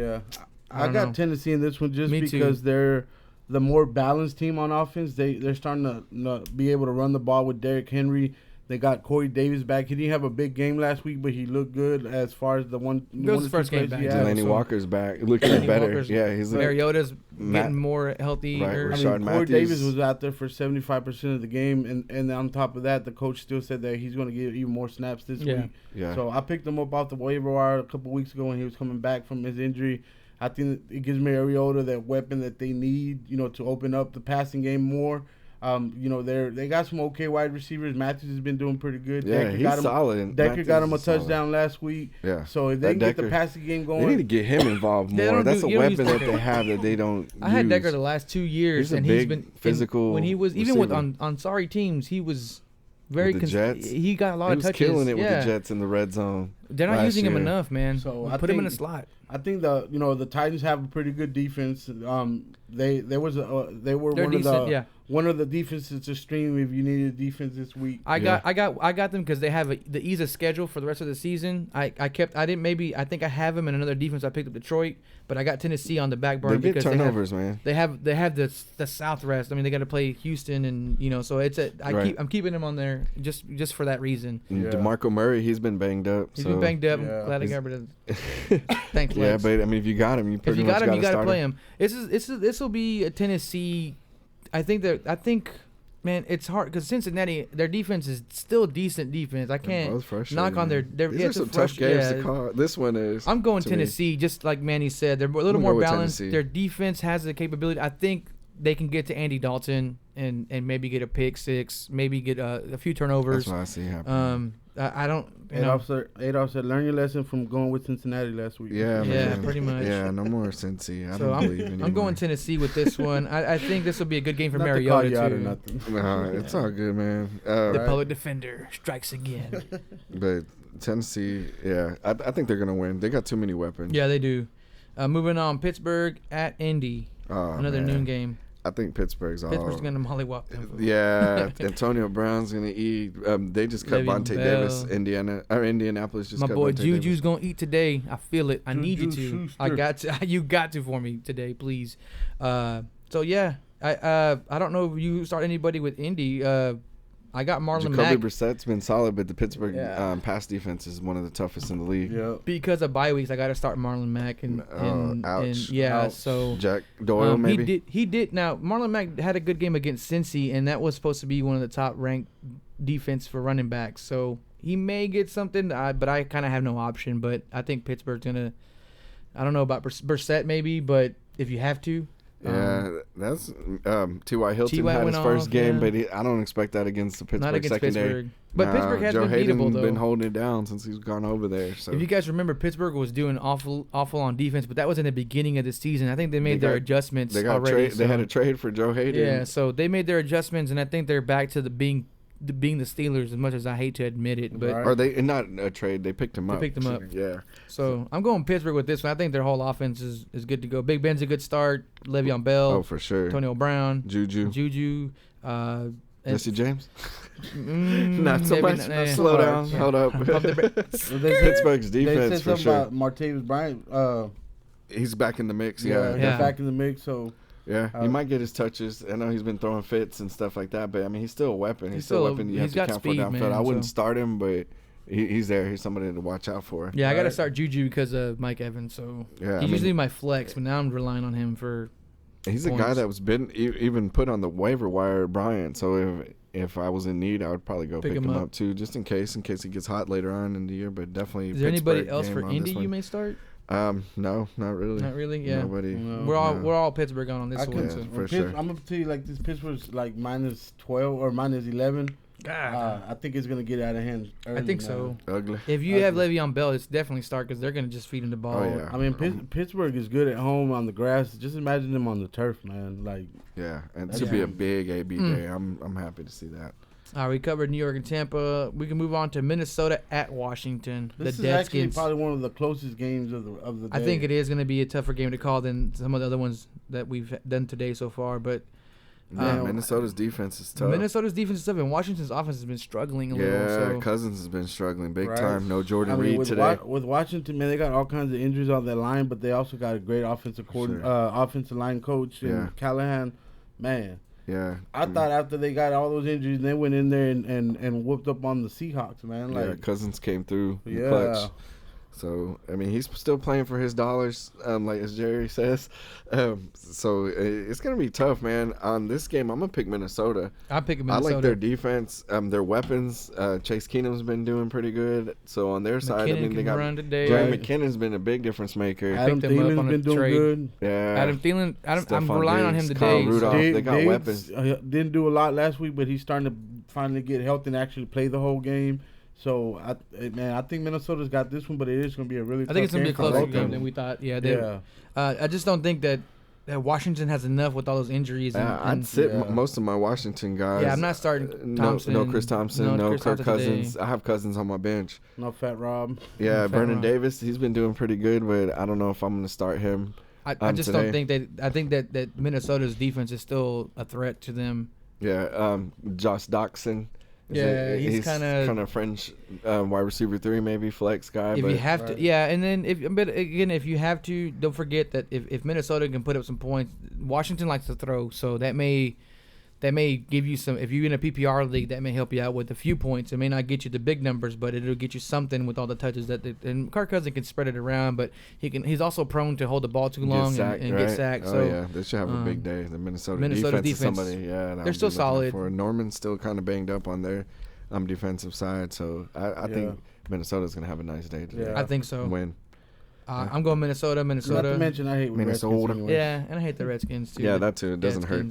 I got Tennessee in this one just because they're the more balanced team on offense. They're starting to be able to run the ball with Derrick Henry. They got Corey Davis back. He didn't have a big game last week, but he looked good as far as the one. That was his first game back. Delaney Walker's back, looking better. He's Mariota's getting more healthy. Right, Corey Davis was out there for 75% of the game, and on top of that, the coach still said that he's going to get even more snaps this week. Yeah. So I picked him up off the waiver wire a couple weeks ago when he was coming back from his injury. I think it gives Mariota that weapon that they need, to open up the passing game more. They got some okay wide receivers. Matthews has been doing pretty good. Yeah, he's solid. Decker got him a touchdown last week. Yeah. So if they can get the passing game going, they need to get him involved more. That's a weapon that they have that they don't. I had Decker the last 2 years, and he's been physical. When he was even with on sorry teams, he was very Jets. He got a lot of touches. He was killing it with the Jets in the red zone. They're not using him enough, man. So put him in a slot. I think the Titans have a pretty good defense. They were one of the defenses to stream if you needed a defense this week. I got them because they have the ease of schedule for the rest of the season. I think I have them in another defense. I picked up Detroit, but I got Tennessee on the back burner because turnovers, man. They have the South rest. I mean, they got to play Houston, and so it's I'm keeping them on there just for that reason. DeMarco Murray, he's been banged up. He's been banged up. I'm glad I got rid of him. Thanks, Lex. Yeah, but I mean, if you got him, you pretty much got to you got to play him. This will be a Tennessee. I think, man, it's hard because Cincinnati, their defense is still decent defense. I can't knock on their. These are some tough games to call. This one is. I'm going Tennessee, just like Manny said. They're a little more balanced. Their defense has the capability. I think they can get to Andy Dalton and maybe get a pick six, maybe get a few turnovers. That's what I see happening. I don't. Adolph said, learn your lesson from going with Cincinnati last week. Yeah, pretty much. Yeah, no more Cincy. I don't believe anymore. I'm going Tennessee with this one. I think this will be a good game for Not Mariota to call you too. Out or nothing. No, it's all good, man. The public defender strikes again. But Tennessee, I think they're gonna win. They got too many weapons. Yeah, they do. Moving on, Pittsburgh at Indy. Another noon game. I think Pittsburgh's going to mollywop them. Yeah, Antonio Brown's going to eat. They just cut Vontae Davis. Indianapolis just cut my boy Vontae Juju's going to eat today. I feel it. I need you to. Schuster. I got to. You got to for me today, please. I don't know if you start anybody with Indy. I got Marlon Mack. Jacoby Brissett's been solid, but the Pittsburgh pass defense is one of the toughest in the league. Yeah. Because of bye weeks, I got to start Marlon Mack. Ouch. So Jack Doyle maybe. He did. Now Marlon Mack had a good game against Cincy, and that was supposed to be one of the top ranked defense for running backs. So he may get something, but I kind of have no option. But I think Pittsburgh's gonna. I don't know about Brissett maybe, but if you have to. Yeah, that's T.Y. Hilton had his first game, but I don't expect that against the Pittsburgh secondary. Pittsburgh. But Pittsburgh has been beatable, though. Been holding it down since he's gone over there. So if you guys remember, Pittsburgh was doing awful on defense, but that was in the beginning of the season. I think they made their adjustments already. They had a trade for Joe Hayden. Yeah, so they made their adjustments, and I think they're back to being being the Steelers, as much as I hate to admit it. But Right. Or they not a trade. They picked him up. picked him up. Yeah. So I'm going Pittsburgh with this one. I think their whole offense is good to go. Big Ben's a good start. Le'Veon Bell. Oh, for sure. Antonio Brown. Juju. Jesse James. Not so much. Slow down. Hold up. Pittsburgh's They defense said for something sure. about Martavis Bryant. He's back in the mix. They're Yeah. back in the mix. So He might get his touches. I know he's been throwing fits and stuff like that, but I mean, he's still a weapon. He's still a weapon. You have to got count speed, for downfield. man, I wouldn't so. start him, but he's there. He's somebody to watch out for. Yeah, I got to Right. start Juju because of Mike Evans. So Yeah, he's usually my flex, but now I'm relying on him for. He's a guy points. that was been even put on the waiver wire, Bryant. So if I was in need, I would probably go pick him up too, just in case he gets hot later on in the year. But definitely. Is there anybody Pittsburgh else game for on Indy this one. you may start? No, not really. Not really. Yeah. Nobody. No. We're all Pittsburgh on this I one. can, So. for sure. I'm gonna tell you like this. Pittsburgh's like -12 or -11. God. I think it's gonna get out of hand. I think so. Ugly. If you have Le'Veon Bell, it's definitely start because they're gonna just feed him the ball. Oh, yeah. I mean, Pittsburgh is good at home on the grass. Just imagine them on the turf, man. Like, Yeah, and That's to be a huge. big AB day, I'm happy to see that. All right, we covered New York and Tampa. We can move on to Minnesota at Washington. this The is actually Deadskins. probably one of the closest games of the day. I think it is going to be a tougher game to call than some of the other ones that we've done today so far. But Yeah, Minnesota's defense is tough. Minnesota's defense is tough, and Washington's offense has been struggling a little. Yeah, So. Cousins has been struggling big Right. time. No Jordan I mean, Reed with today. with Washington, man, they got all kinds of injuries on their line, but they also got a great offensive offensive line coach and Yeah. Callahan. Man, Yeah. I thought after they got all those injuries, they went in there and whooped up on the Seahawks, man. Yeah, Like, Cousins came through in the yeah. clutch. So, I mean, he's still playing for his dollars, like as Jerry says. So, it's going to be tough, man. On this game, I'm going to pick Minnesota. I'm picking I Minnesota. like their defense, their weapons. Chase Keenum's been doing pretty good. So, on their side, I McKinnon mean, they can got run today. Jerry Right. McKinnon's been a big difference maker. Adam picked him up Thielen's on a been doing trade. good. Yeah. Adam Thielen. I'm Stephon relying on him Diggs, today. Kyle Rudolph. They got Diggs, weapons. Didn't do a lot last week, but he's starting to finally get healthy and actually play the whole game. So, I think Minnesota's got this one, but it is going to be a really I think it's going to be a tough closer for game both than of we thought. Yeah. them. I just don't think that Washington has enough with all those injuries. I'd sit yeah. most of my Washington guys. Yeah, I'm not starting Thompson. No Chris Thompson. No Chris Kirk Thompson Cousins. today. I have Cousins on my bench. No Fat Rob. Yeah, Fat Vernon Rob. Davis. He's been doing pretty good, but I don't know if I'm going to start him. I just today. don't think that. I think that Minnesota's defense is still a threat to them. Yeah, Josh Doxson. Yeah, he's kinda- kind of French wide receiver 3, maybe flex guy. If but you have Right. to, yeah, and then if you have to, don't forget that if Minnesota can put up some points, Washington likes to throw, so that may give you some. If you're in a PPR league, that may help you out with a few points. It may not get you the big numbers, but it'll get you something with all the touches and Kirk Cousins can spread it around, but he's also prone to hold the ball too long sacked, and right? get sacked. Oh, So yeah, they should have a big day. The Minnesota's defense, is somebody. Yeah, that they're I'd still be looking solid. For. Norman's still kind of banged up on their defensive side, so I think Minnesota's going to have a nice day today. Yeah. I think so. Win. I'm going Minnesota. Not to mention, I hate Minnesota. Redskins anyway. Yeah, and I hate the Redskins too. Yeah, that too. It doesn't hurt.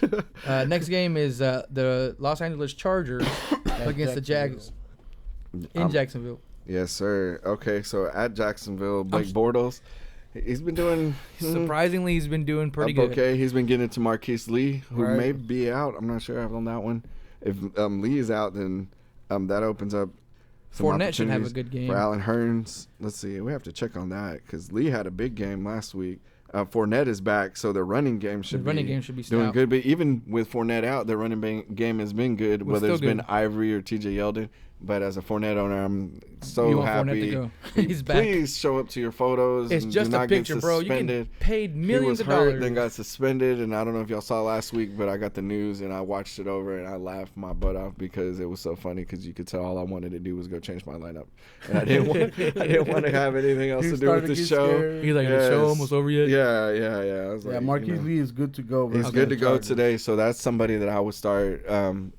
Redskins. Next game is the Los Angeles Chargers against the Jags in Jacksonville. Yes, sir. Okay, so at Jacksonville, Blake Bortles, he's been doing Surprisingly, he's been doing pretty good. Okay, he's been getting it to Marquise Lee, who Right. may be out. I'm not sure on that one. If Lee is out, then that opens up some Fournette should have a opportunities good game. for Allen Hurns. Let's see. We have to check on that because Lee had a big game last week. Fournette is back, so the running game should be doing doing good. But even with Fournette out, their running game has been good, Was whether it's still been good. Ivory or TJ Yeldon. But as a Fournette owner, I'm so You want Fournette happy. to go. He's back. Please show up to your photos. It's and just do a not get picture, bro. You suspended. get paid He millions was of hurt, dollars. then got suspended, and I don't know if y'all saw last week, but I got the news and I watched it over and I laughed my butt off because it was so funny because you could tell all I wanted to do was go change my lineup, and I didn't want to have anything else He to do with started the to get show. scared. He's like, the show Yes. almost over yet? Yeah. I was Yeah, like, Marquise Lee is good to go. He's versus good to the go Chargers. today, so that's somebody that I would start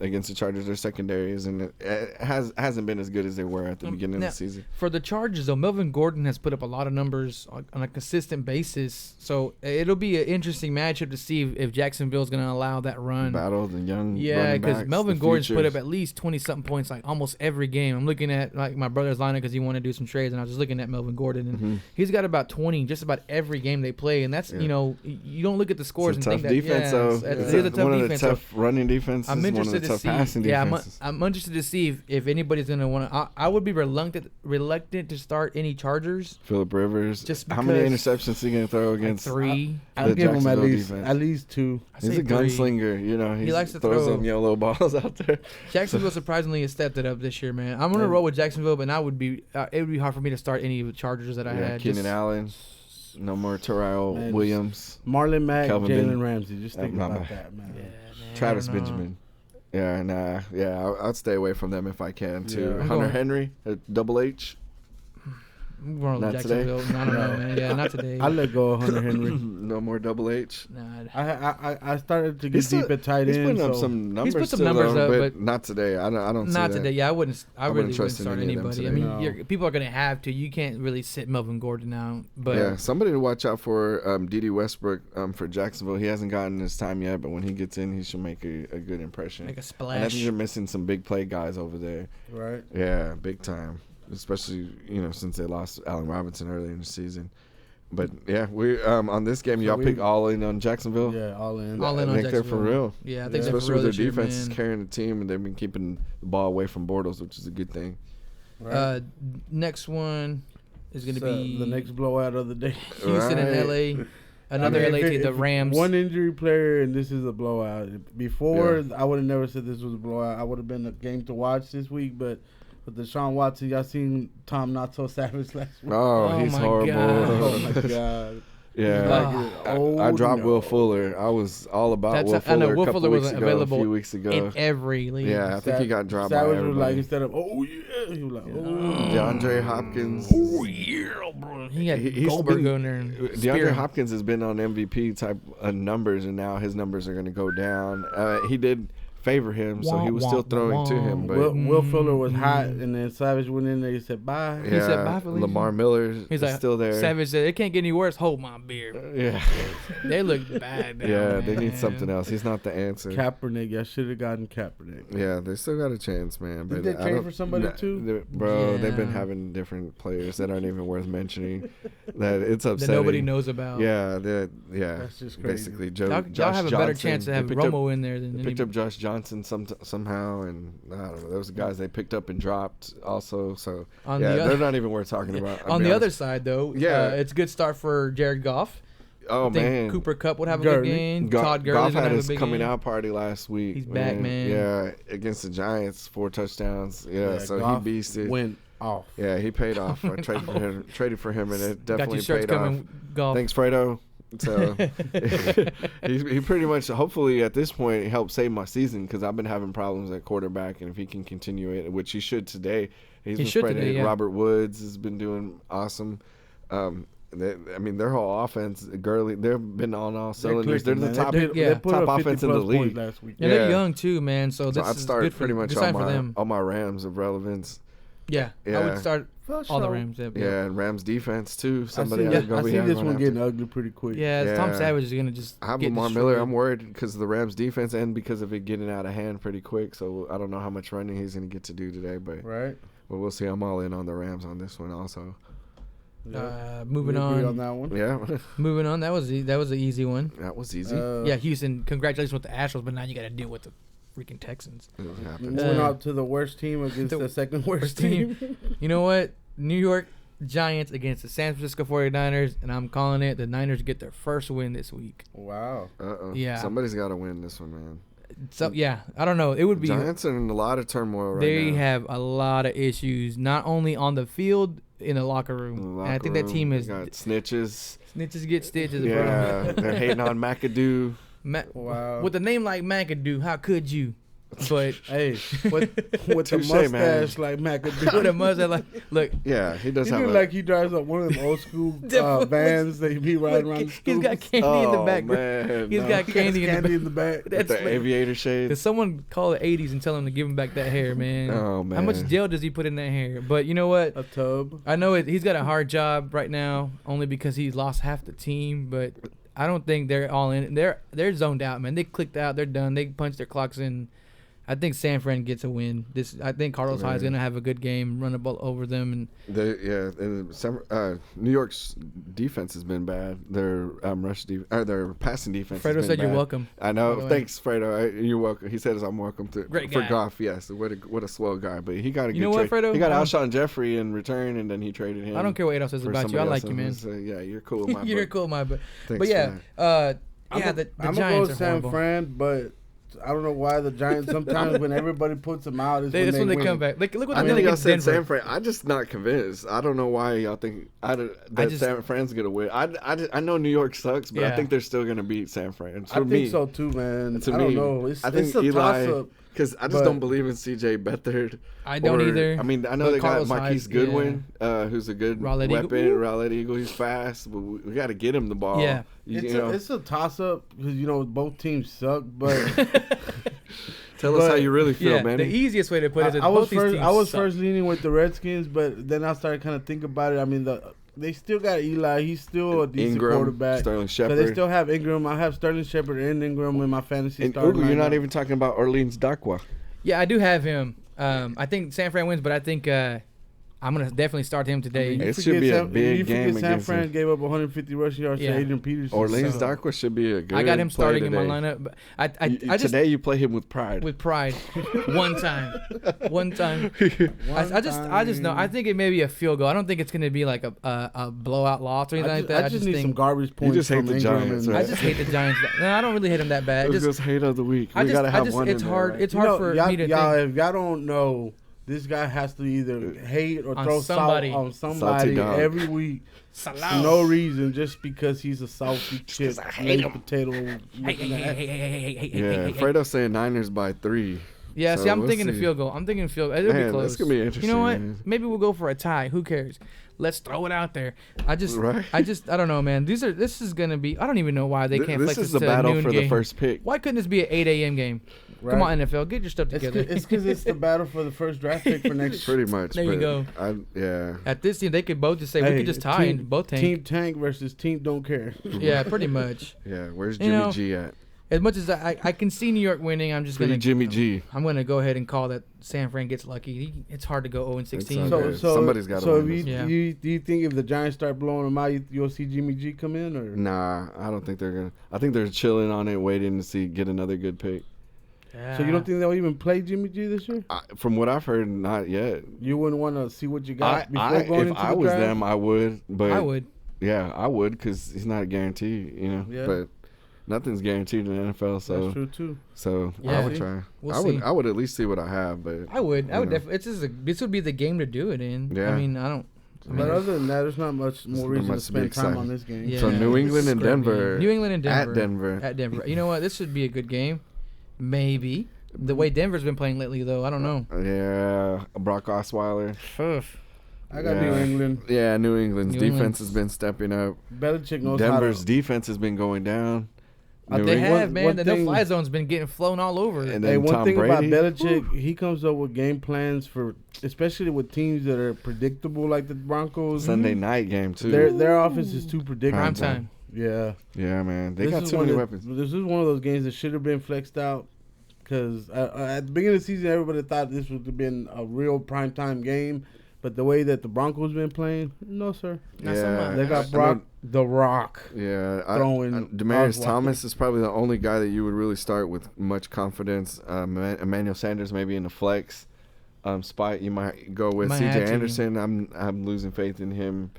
against the Chargers. Their secondary is, and it hasn't been as good as they were at the beginning now, of the season. For the Chargers, though, Melvin Gordon has put up a lot of numbers on a consistent basis. So it'll be an interesting matchup to see if Jacksonville's going to allow that run. Battle the young Yeah, because Melvin Gordon's put up at at least 20-something points like almost every game. I'm looking at like my brother's lineup because he wanted to do some trades, and I was just looking at Melvin Gordon, and he's got about 20 just about every game they play. And that's, you know, you don't look at the scores and think that. Defense, it's a tough one defense. Of the tough running defenses. I'm interested one of the to tough see. Passing defenses. I'm interested to see if anybody's going to want to. I would be reluctant to start any Chargers. Phillip Rivers. Just how many because- interceptions is he going to throw against? Like 3. I'll give him Jacksonville at least 2. He's a gunslinger, you know. He likes to throws throw them yellow balls out there. Jacksonville surprisingly has stepped it up this year, man. I'm gonna roll with Jacksonville, but it would be hard for me to start any of the Chargers that I had. Keenan Allen, no more Terrell Williams, Marlon Mack, Calvin Jalen Ramsey. Just think about Mack. that, man. Yeah, man. Travis Benjamin. Yeah, I'd stay away from them if I can too. Yeah. Hunter Henry, Double H. I'm rolling with Not today? Jacksonville. I don't know, man. Yeah, not today. I let go of Hunter Henry. No more Double H. Nah, I started to get deep at tight end. He's putting up so some numbers. He's put some still, numbers though, up, but not today. I don't see not that. today. Yeah, I really wouldn't trust start any of them anybody. I today. mean, No. people are gonna have to. You can't really sit Melvin Gordon out. But Yeah, somebody to watch out for DeDe Westbrook for Jacksonville. He hasn't gotten his time yet, but when he gets in, he should make a good impression. make a And I splash. think you're missing some big play guys over there. right. Yeah, big time. Especially, since they lost Allen Robinson early in the season. But yeah, we on this game, y'all pick all in on Jacksonville. Yeah, all in. All in I on think they're for Jacksonville. real. Yeah, I think Especially they're for real with their this year, defense is man. carrying the team, and they've been keeping the ball away from Bortles, which is a good thing. Right. Next one is gonna be the next blowout of the day. Houston and LA. Another I mean, LA team, the Rams. One injury player, and this is a blowout. Before, I would have never said this was a blowout. I would have been a game to watch this week, but with the Shawn Watson, y'all seen Tom Not So Savage last week? Oh, he's my horrible. God. Oh my god. Yeah, I dropped Will Fuller. I was all about Will Fuller. I know Will a couple Fuller weeks wasn't ago, available a few weeks ago. in every league. Yeah, I think he got dropped by Savage was everybody. like, instead of he was like, DeAndre Hopkins. Yeah, bro. He had He's Goldberg been- going there. And DeAndre spear him. Hopkins has been on MVP type numbers, and now his numbers are going to go down. He did favor him, so he was still throwing to him. But Will Fuller was hot, and then Savage went in there. He said, "Bye." yeah, He said bye, Felicia. Lamar Miller He's is like, still there. Savage said, "It can't get any worse. Hold my beer." Yeah, They look bad. Now, yeah, they need man. something else. He's not the answer. Kaepernick, y'all should have gotten Kaepernick. Yeah, they still got a chance, man. But Did they I trade don't- for somebody too? Bro, they've been Yeah. having different players that aren't even worth mentioning. That it's That upsetting. nobody knows about. Yeah, That's just crazy. basically Y'all Josh have a better Johnson. chance to They have picked up- Romo in there than They picked up Josh Johnson somehow, and I don't know. Those are guys they picked up and dropped also. So On yeah, the they're not even worth talking about. I'll On be the other honest. side, though, Yeah. it's a good start for Jared Goff. Oh I think man, Cooper Kupp would have a Gurley. good game. Goff Todd Gurley's gonna had have a his big coming game. out party last week. He's back, man. Yeah, against the Giants, 4 touchdowns. Yeah, so Goff he beasted. went off. Yeah, he paid off. I traded for him, and it Got definitely your shirts paid off. coming, Goff. Thanks, Fredo. So he pretty much, hopefully at this point, helped save my season because I've been having problems at quarterback, and if he can continue it, which he should today, he's been should spreading today, it. yeah. Robert Woods has been doing awesome. Their whole offense, Gurley, they've been on all cylinders. They're the top, top offense in the league. Last week. Yeah, they're Yeah. young too, man. So So this I'd is start good for, pretty much good sign for them. all my Rams of relevance. Yeah, I Yeah. would start all the Rams. Yeah, and Rams defense too. I Somebody see, else gonna be this going one after. getting ugly pretty quick. Yeah, Tom Yeah. Savage is gonna just. I have get Lamar destroyed. Miller. I'm worried because of the Rams defense and because of it getting out of hand pretty quick. So I don't know how much running he's going to get to do today, but Right. we'll see. I'm all in on the Rams on this one also. Moving We agree on. on that one. Yeah, Moving on. That was an easy one. that was easy. Yeah, Houston. Congratulations with the Astros, but now you got to deal with the freaking Texans. It happens. Moving out to the worst team against the second worst team. You know what? New York Giants against the San Francisco 49ers, and I'm calling it the Niners get their first win this week. Wow. Uh-oh. Yeah. Somebody's got to win this one, man. So yeah, I don't know. It would be. Giants are in a lot of turmoil right They now. have a lot of issues, not only on the field, in the locker room. And I think that team is got snitches. snitches get stitches, Yeah, bro. they're hating on McAdoo. Wow. With a name like McAdoo, how could you? But Hey, with the Touche, mustache man. like McAdoo. with a mustache, like, look, Yeah, he does He have look like he drives up one of them old school vans that he be riding around the he's schools. got candy in the back. Man, He's no. got He candy, has candy in in the back. With That's the like- aviator Did shades. someone call the 80s and tell him to give him back that hair, man? Oh, man. How much gel does he put in that hair? But you know what? A tub. I know he's got a hard job right now, only because he's lost half the team. But I don't think they're all in. They're zoned out, man. They clicked out. They're done. They punched their clocks in. I think San Fran gets a win. I think Carlos Hyde's gonna have a good game, run the ball over them, and New York's defense has been bad. Their their passing defense. Fredo has been said bad. you're welcome. I by the know. way. Thanks, Fredo. You're welcome. He says I'm welcome to Great for guy. Goff. Yes, what a swell guy. But he got a You good know what, trade. Fredo? He got I don't- Alshon Jeffrey in return, and then he traded him. I don't care what Adolf says for about you. I somebody like else. you, man. So, yeah, you're cool. In my You're book. cool, my but. Thanks But yeah, for the I'm gonna Giants go are San horrible. Fran, but I don't know why the Giants. Sometimes when everybody puts them out, is That's when they win. come back. Look what I they know did y'all against said Denver. San Fran. I'm just not convinced. I don't know why y'all think that just- San Fran's gonna win. I know New York sucks, but Yeah. I think they're still gonna beat San Fran. I think so too, man. To I me, don't know. It's I think it's a Eli, toss up. because I just but- don't believe in CJ Beathard. I don't either. I mean, I know But they got Carlos Marquise Hyde, Goodwin, who's a good Rowlett weapon. Eagle. Rowlett Eagle, he's fast, but we got to get him the ball. Yeah. It's a toss up because both teams suck. But Tell us how you really feel, Yeah, man. the easiest way to put it is I was both these first. teams I was suck. first leaning with the Redskins, but then I started kind of thinking about it. I mean, they still got Eli. He's still a decent Ingram, quarterback. Sterling So they Shepard. still have Ingram. I have Sterling Shepard and Ingram in my fantasy And starting Ugo, you're not lineup. even talking about Orleans Darkwa. Yeah, I do have him. I think San Fran wins, but I think I'm gonna definitely start him today. It You should be a forget big you forget game San against Fran them. gave up 150 rushing yards Yeah. to Adrian Peterson. Orleans so- Darkwa should be a good I got him play starting in my today. lineup, but I just Today you play him with pride. with pride. One time. I just know. I think it may be a field goal. I don't think it's gonna be like a blowout loss or anything like that. I just need think some garbage points. just hate from the Ingram Giants, and- right? I just hate the Giants. No, I don't really hate them that bad. It Just was hate of the week. I We just, gotta have I just one it's in there, hard. right? It's hard for me to y'all, think if y'all don't know, this guy has to either hate or On throw somebody. salt on somebody dog. every week for no reason, just because he's a salty chip, baked potato. Yeah, Fredo's saying Niners by 3. Yeah, So see, I'm we'll thinking the see. field goal. I'm thinking field goal. It'll be Man, close. that's gonna be You interesting, know what? man. Maybe we'll go for a tie. Who cares? Let's throw it out there. I Right. don't know, man. This is gonna be. I don't even know why they can't This flex is this the to a battle noon for game. the first pick. Why couldn't this be an 8 a.m. game? Come Right. on, NFL, get your stuff together. It's because it's the battle for the first draft pick for next year. Pretty much. There you but go. Yeah. At this team, they could both just say we could just tie and both tank. Team tank versus team don't care. Yeah, pretty much. Yeah. Where's You Jimmy know, G at? As much as I can see New York winning, I'm just Free gonna Jimmy G. I'm gonna go ahead and call that San Fran gets lucky. It's hard to go 0-16. It's So, Okay. so Somebody's gotta So win if this. Yeah. do you think if the Giants start blowing them out, you'll see Jimmy G come in, or Nah, I don't think they're gonna. I think they're chilling on it, waiting to get another good pick. so you don't think they'll even play Jimmy G this year? From what I've heard, not yet. You wouldn't want to see what you got before going If into I the was draft? them, I would. But I would. Yeah, I would because he's not a guarantee, Yeah. But nothing's guaranteed in the NFL, so That's true too. so Yeah. I would try. We'll I would. see. I would at least see what I have, but I would you know. definitely. This would be the game to do it in. Yeah. I mean, I don't. I mean, But other than that, there's not much more not reason to much to be spend time excited. on this game. Yeah. So New England This and is gonna be- Denver. New England and Denver. At Denver. At Denver. You know what? This should be a good game. Maybe. The way Denver's been playing lately, though, I don't know. Yeah, Brock Osweiler. I got Yeah. New England. Yeah, New England's New defense England's- has been stepping up. Belichick knows Denver's how to. defense has been going down. New They England- have, man. one The thing- no-fly zone's been getting flown all over. And Hey, then one Tom thing Brady. about Belichick, he comes up with game plans for, especially with teams that are predictable like the Broncos. Sunday night game too. Their offense is too predictable. Prime time. Yeah. Yeah, man, they This got is too one many of- weapons. This is one of those games that should have been flexed out because at the beginning of the season, everybody thought this would have been a real primetime game. But the way that the Broncos been playing, no, sir. Not so Yeah, much. They I got mean, Brock the Rock. Yeah, throwing Demaryius Osweiler. Thomas is probably the only guy that you would really start with much confidence. Emmanuel Sanders maybe in the flex spot. You might go with Might have C.J. to. Anderson. I'm losing faith in him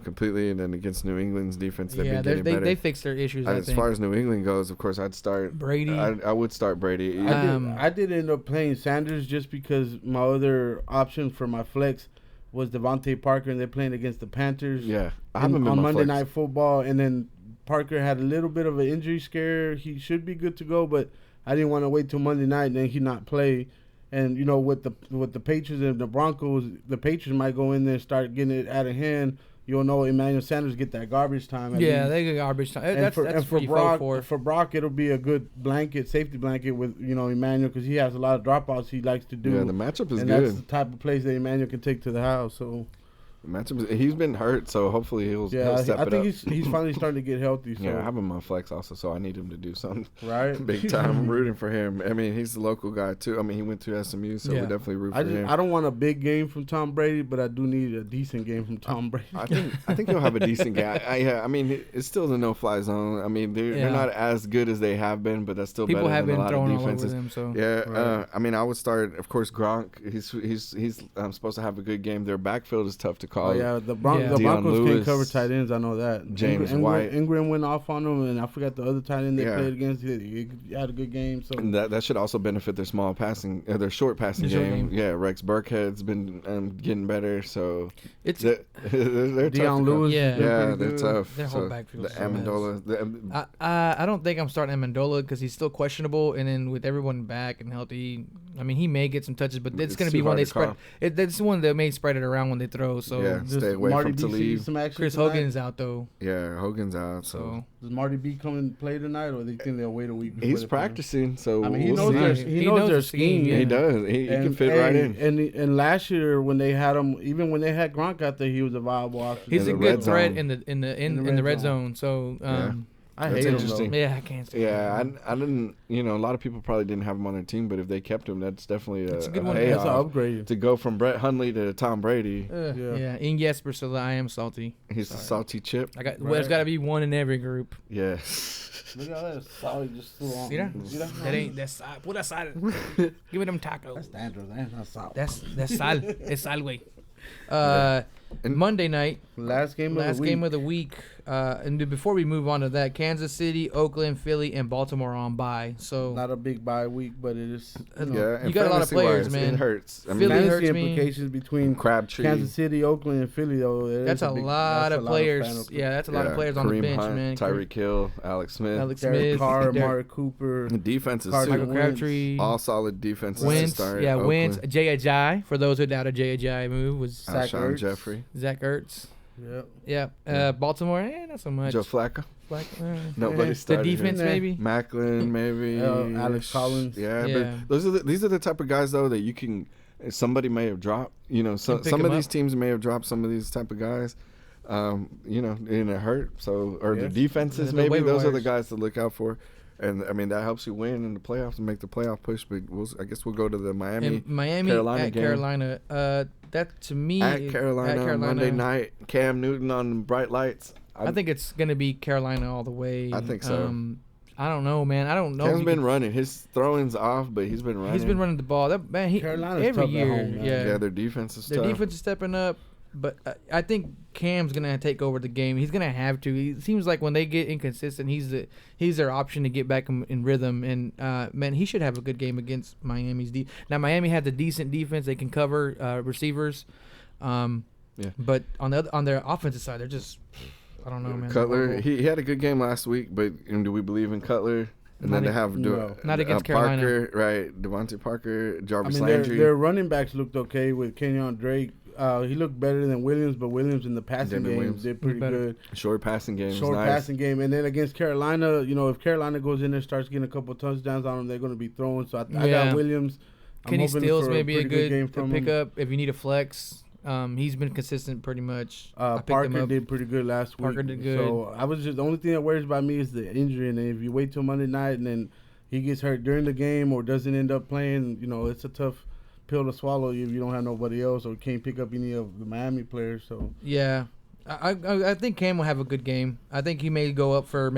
completely. And then against New England's defense, they've Yeah, been getting they better. they fixed their issues, I As think. far as New England goes, of course, I'd start Brady. I would start Brady. I did end up playing Sanders just because my other option for my flex was Devontae Parker, and they're playing against the Panthers. Yeah, I have him in on my Monday flex. Night Football, and then Parker had a little bit of an injury scare. He should be good to go, but I didn't want to wait till Monday night and then he not play. And you know, with the Patriots and the Broncos, the Patriots might go in there and start getting it out of hand. You'll know Emmanuel Sanders get that garbage time. Yeah, they get garbage time. That's for Brock, it'll be a good safety blanket with Emmanuel, because he has a lot of dropouts he likes to do. Yeah, the matchup is and good. That's the type of plays that Emmanuel can take to the house. So. He's been hurt, so hopefully he'll step it up. I think he's finally starting to get healthy. So. Yeah, I have him on flex also, so I need him to do something. Right, big time. I'm rooting for him. I mean, he's the local guy too. I mean, he went to SMU, so we definitely root for him. I don't want a big game from Tom Brady, but I do need a decent game from Tom Brady. I think he'll have a decent game. I mean, it's still the no-fly zone. I mean, they're not as good as they have been, but that's still people better have than been a lot throwing of all over defenses. them. So yeah, I mean, I would start, of course, Gronk. He's supposed to have a good game. Their backfield is tough to call. Oh yeah, the Broncos can't cover tight ends. I know that. James White. Ingram went off on them, and I forgot the other tight end they played against. He had a good game. So and that should also benefit their their short passing game. Yeah, Rex Burkhead's been getting better. So they're Deion tough. Lewis. They're tough. Their whole backfield. The Amendola. I don't think I'm starting Amendola because he's still questionable, and then with everyone back and healthy, I mean, he may get some touches, but it's going to be one they spread. That's one that may spread it around when they throw. So stay away from Talib. Chris Hogan's out though. Yeah, Hogan's out. So does Marty B come and play tonight, or do you think they'll wait a week? He's practicing, so I mean, he knows their scheme. Yeah. He does. He can fit right in. And last year when they had him, even when they had Gronk out there, he was a viable option. He's a good threat in the red zone. So. I hate him though. Yeah, I can't stand him. I didn't. A lot of people probably didn't have him on their team, but if they kept him, that's definitely a good one. That's an upgrade to go from Brett Hundley to Tom Brady. In Jesper, so I am salty. He's a salty chip. There's got to be one in every group. Yeah. Look at that salty just flew on. See that? That ain't that's side. Put that side. Give me them tacos. That's dandruff. That's not salt. That's sal. It's sal way. Monday night, last game of the week. And before we move on to that, Kansas City, Oakland, Philly, and Baltimore are on bye. So not a big bye week, but it is. You got a lot of players, man. It hurts. I mean, Philly hurts implications between Crabtree, Kansas City, Oakland, and Philly. Though that's a lot of players. That's a lot of players on the bench, Hunt, man. Tyreek Hill, Alex Smith, Derek Carr, Amari Cooper. The defenses, Michael Crabtree, all solid defenses. Wentz, Wentz. Jay Ajayi. For those who doubt a Jay Ajayi move, was Shawn Jeffrey, Zach Ertz. Yep. Baltimore, not so much. Joe Flacco. Nobody started. The defense, maybe. Macklin, maybe. Alex Collins. But these are the type of guys though that you can. Somebody may have dropped. Some of these teams may have dropped some of these type of guys. And it hurt. So the defenses maybe those are the guys to look out for. And I mean that helps you win in the playoffs and make the playoff push. But I guess we'll go to the Miami Carolina at game. Carolina. That to me at Carolina Monday night. Cam Newton on bright lights. I think it's gonna be Carolina all the way. I think so. I don't know, man. I don't know. Cam's been running. His throwing's off, but he's been running. He's been running the ball. Carolina's every tough year. At home, man. Yeah, their defense is tough. Their defense is stepping up. But I think Cam's gonna take over the game. He's gonna have to. It seems like when they get inconsistent, he's their option to get back in rhythm. And man, he should have a good game against Miami's Now Miami has a decent defense; they can cover receivers. But on their offensive side, they're just I don't know, man. Cutler, he had a good game last week, but do we believe in Cutler? And then they have not against Carolina, Parker, right? Devontae Parker, Jarvis Landry. Their running backs looked okay with Kenyon Drake. He looked better than Williams, but Williams in the passing game did pretty good. Short passing game. Passing game. And then against Carolina, if Carolina goes in there, starts getting a couple touchdowns on them, they're going to be throwing. So I got Williams. Kenny Stills may be a good pickup if you need a flex. He's been consistent pretty much. Parker did pretty good last week. Parker did good. So the only thing that worries about me is the injury. And if you wait till Monday night and then he gets hurt during the game or doesn't end up playing, it's a tough pill to swallow if you don't have nobody else or can't pick up any of the Miami players. So I think Cam will have a good game. I think he may go up for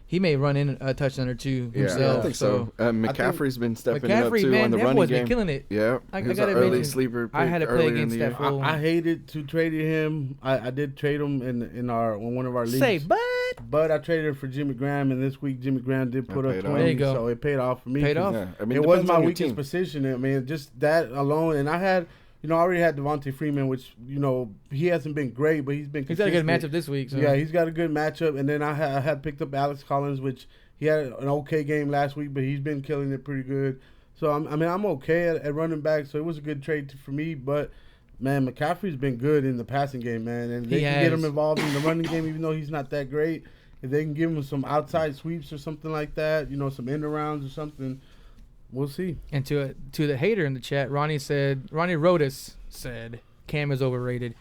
he may run in a touchdown or two himself. Yeah, I think so. McCaffrey's been stepping up too on the that running boy's game. Been killing it. Yeah, I got an early sleeper. I had to play against that fool. I hated to trade him. I did trade him in one of our leagues. But I traded him for Jimmy Graham, and this week Jimmy Graham did put up 20, there you go. so it paid off for me. Paid off. Yeah. I mean, it wasn't my weakest position. I mean, just that alone, and I had. I already had Devontae Freeman, which, he hasn't been great, but he's been consistent. He's got a good matchup this week. So. Yeah, he's got a good matchup. And then I had picked up Alex Collins, which He had an okay game last week, but he's been killing it pretty good. So I'm okay at running back. So it was a good trade for me, but. Man, McCaffrey's been good in the passing game, man. And they can get him involved in the running game, even though he's not that great. If they can give him some outside sweeps or something like that, some end arounds or something, we'll see. And to the hater in the chat, Ronnie Rodas said Cam is overrated.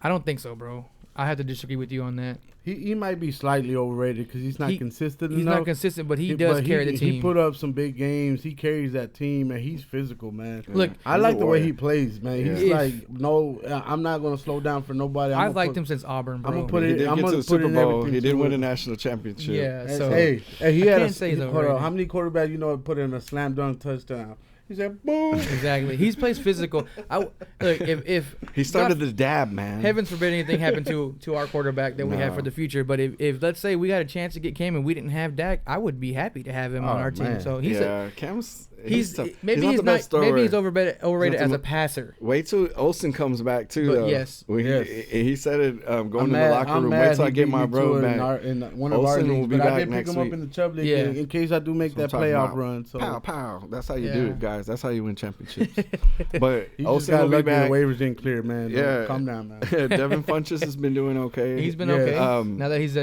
I don't think so, bro. I have to disagree with you on that. He might be slightly overrated because he's not consistent enough. He's not consistent, but he does carry the team. He put up some big games. He carries that team, and he's physical, man. Look, I like the way he plays, man. Yeah. He's like, no, I'm not going to slow down for nobody. I've liked him since Auburn, bro. I'm going to put it. He did get to the Super Bowl. He did win a national championship. Yeah, so hey, he had hold on. How many quarterbacks put in a slam dunk touchdown? He said, boom. Exactly. He plays physical. Look, if he started the dab, man. Heavens forbid anything happened to our quarterback that we have for the future. But if let's say we got a chance to get Cam and we didn't have Dak, I would be happy to have him on our team. So Cam's maybe he's overrated as a passer. Wait till Olsen comes back too. Though. Yes. He said it going in the locker room. Wait till I get my bro back. Olsen will be back I did next pick him week. up in the Chubb League in case I do make that playoff run. So pow. That's how you do it, guys. That's how you win championships. But Olsen will be back. The waivers didn't clear, man. Yeah. Calm down, man. Devin Funchess has been doing okay. He's been okay. Now that he's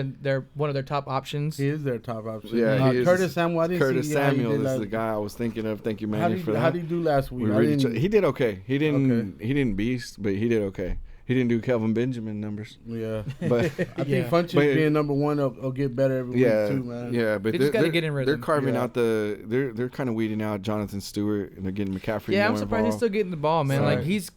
one of their top options. He is their top option. Yeah, Curtis Samuel. Curtis Samuel is the guy I was thinking of. Thank you, Manny, for that. How did he do last week? He did okay. He didn't beast, but he did okay. He didn't do Kelvin Benjamin numbers. Yeah. But I think Funchess being number one will get better every week too, man. Yeah, but they just got to get in rhythm. They're carving out they're kind of weeding out Jonathan Stewart and they're getting McCaffrey. Yeah, I'm surprised he's still getting the ball, man. Like he's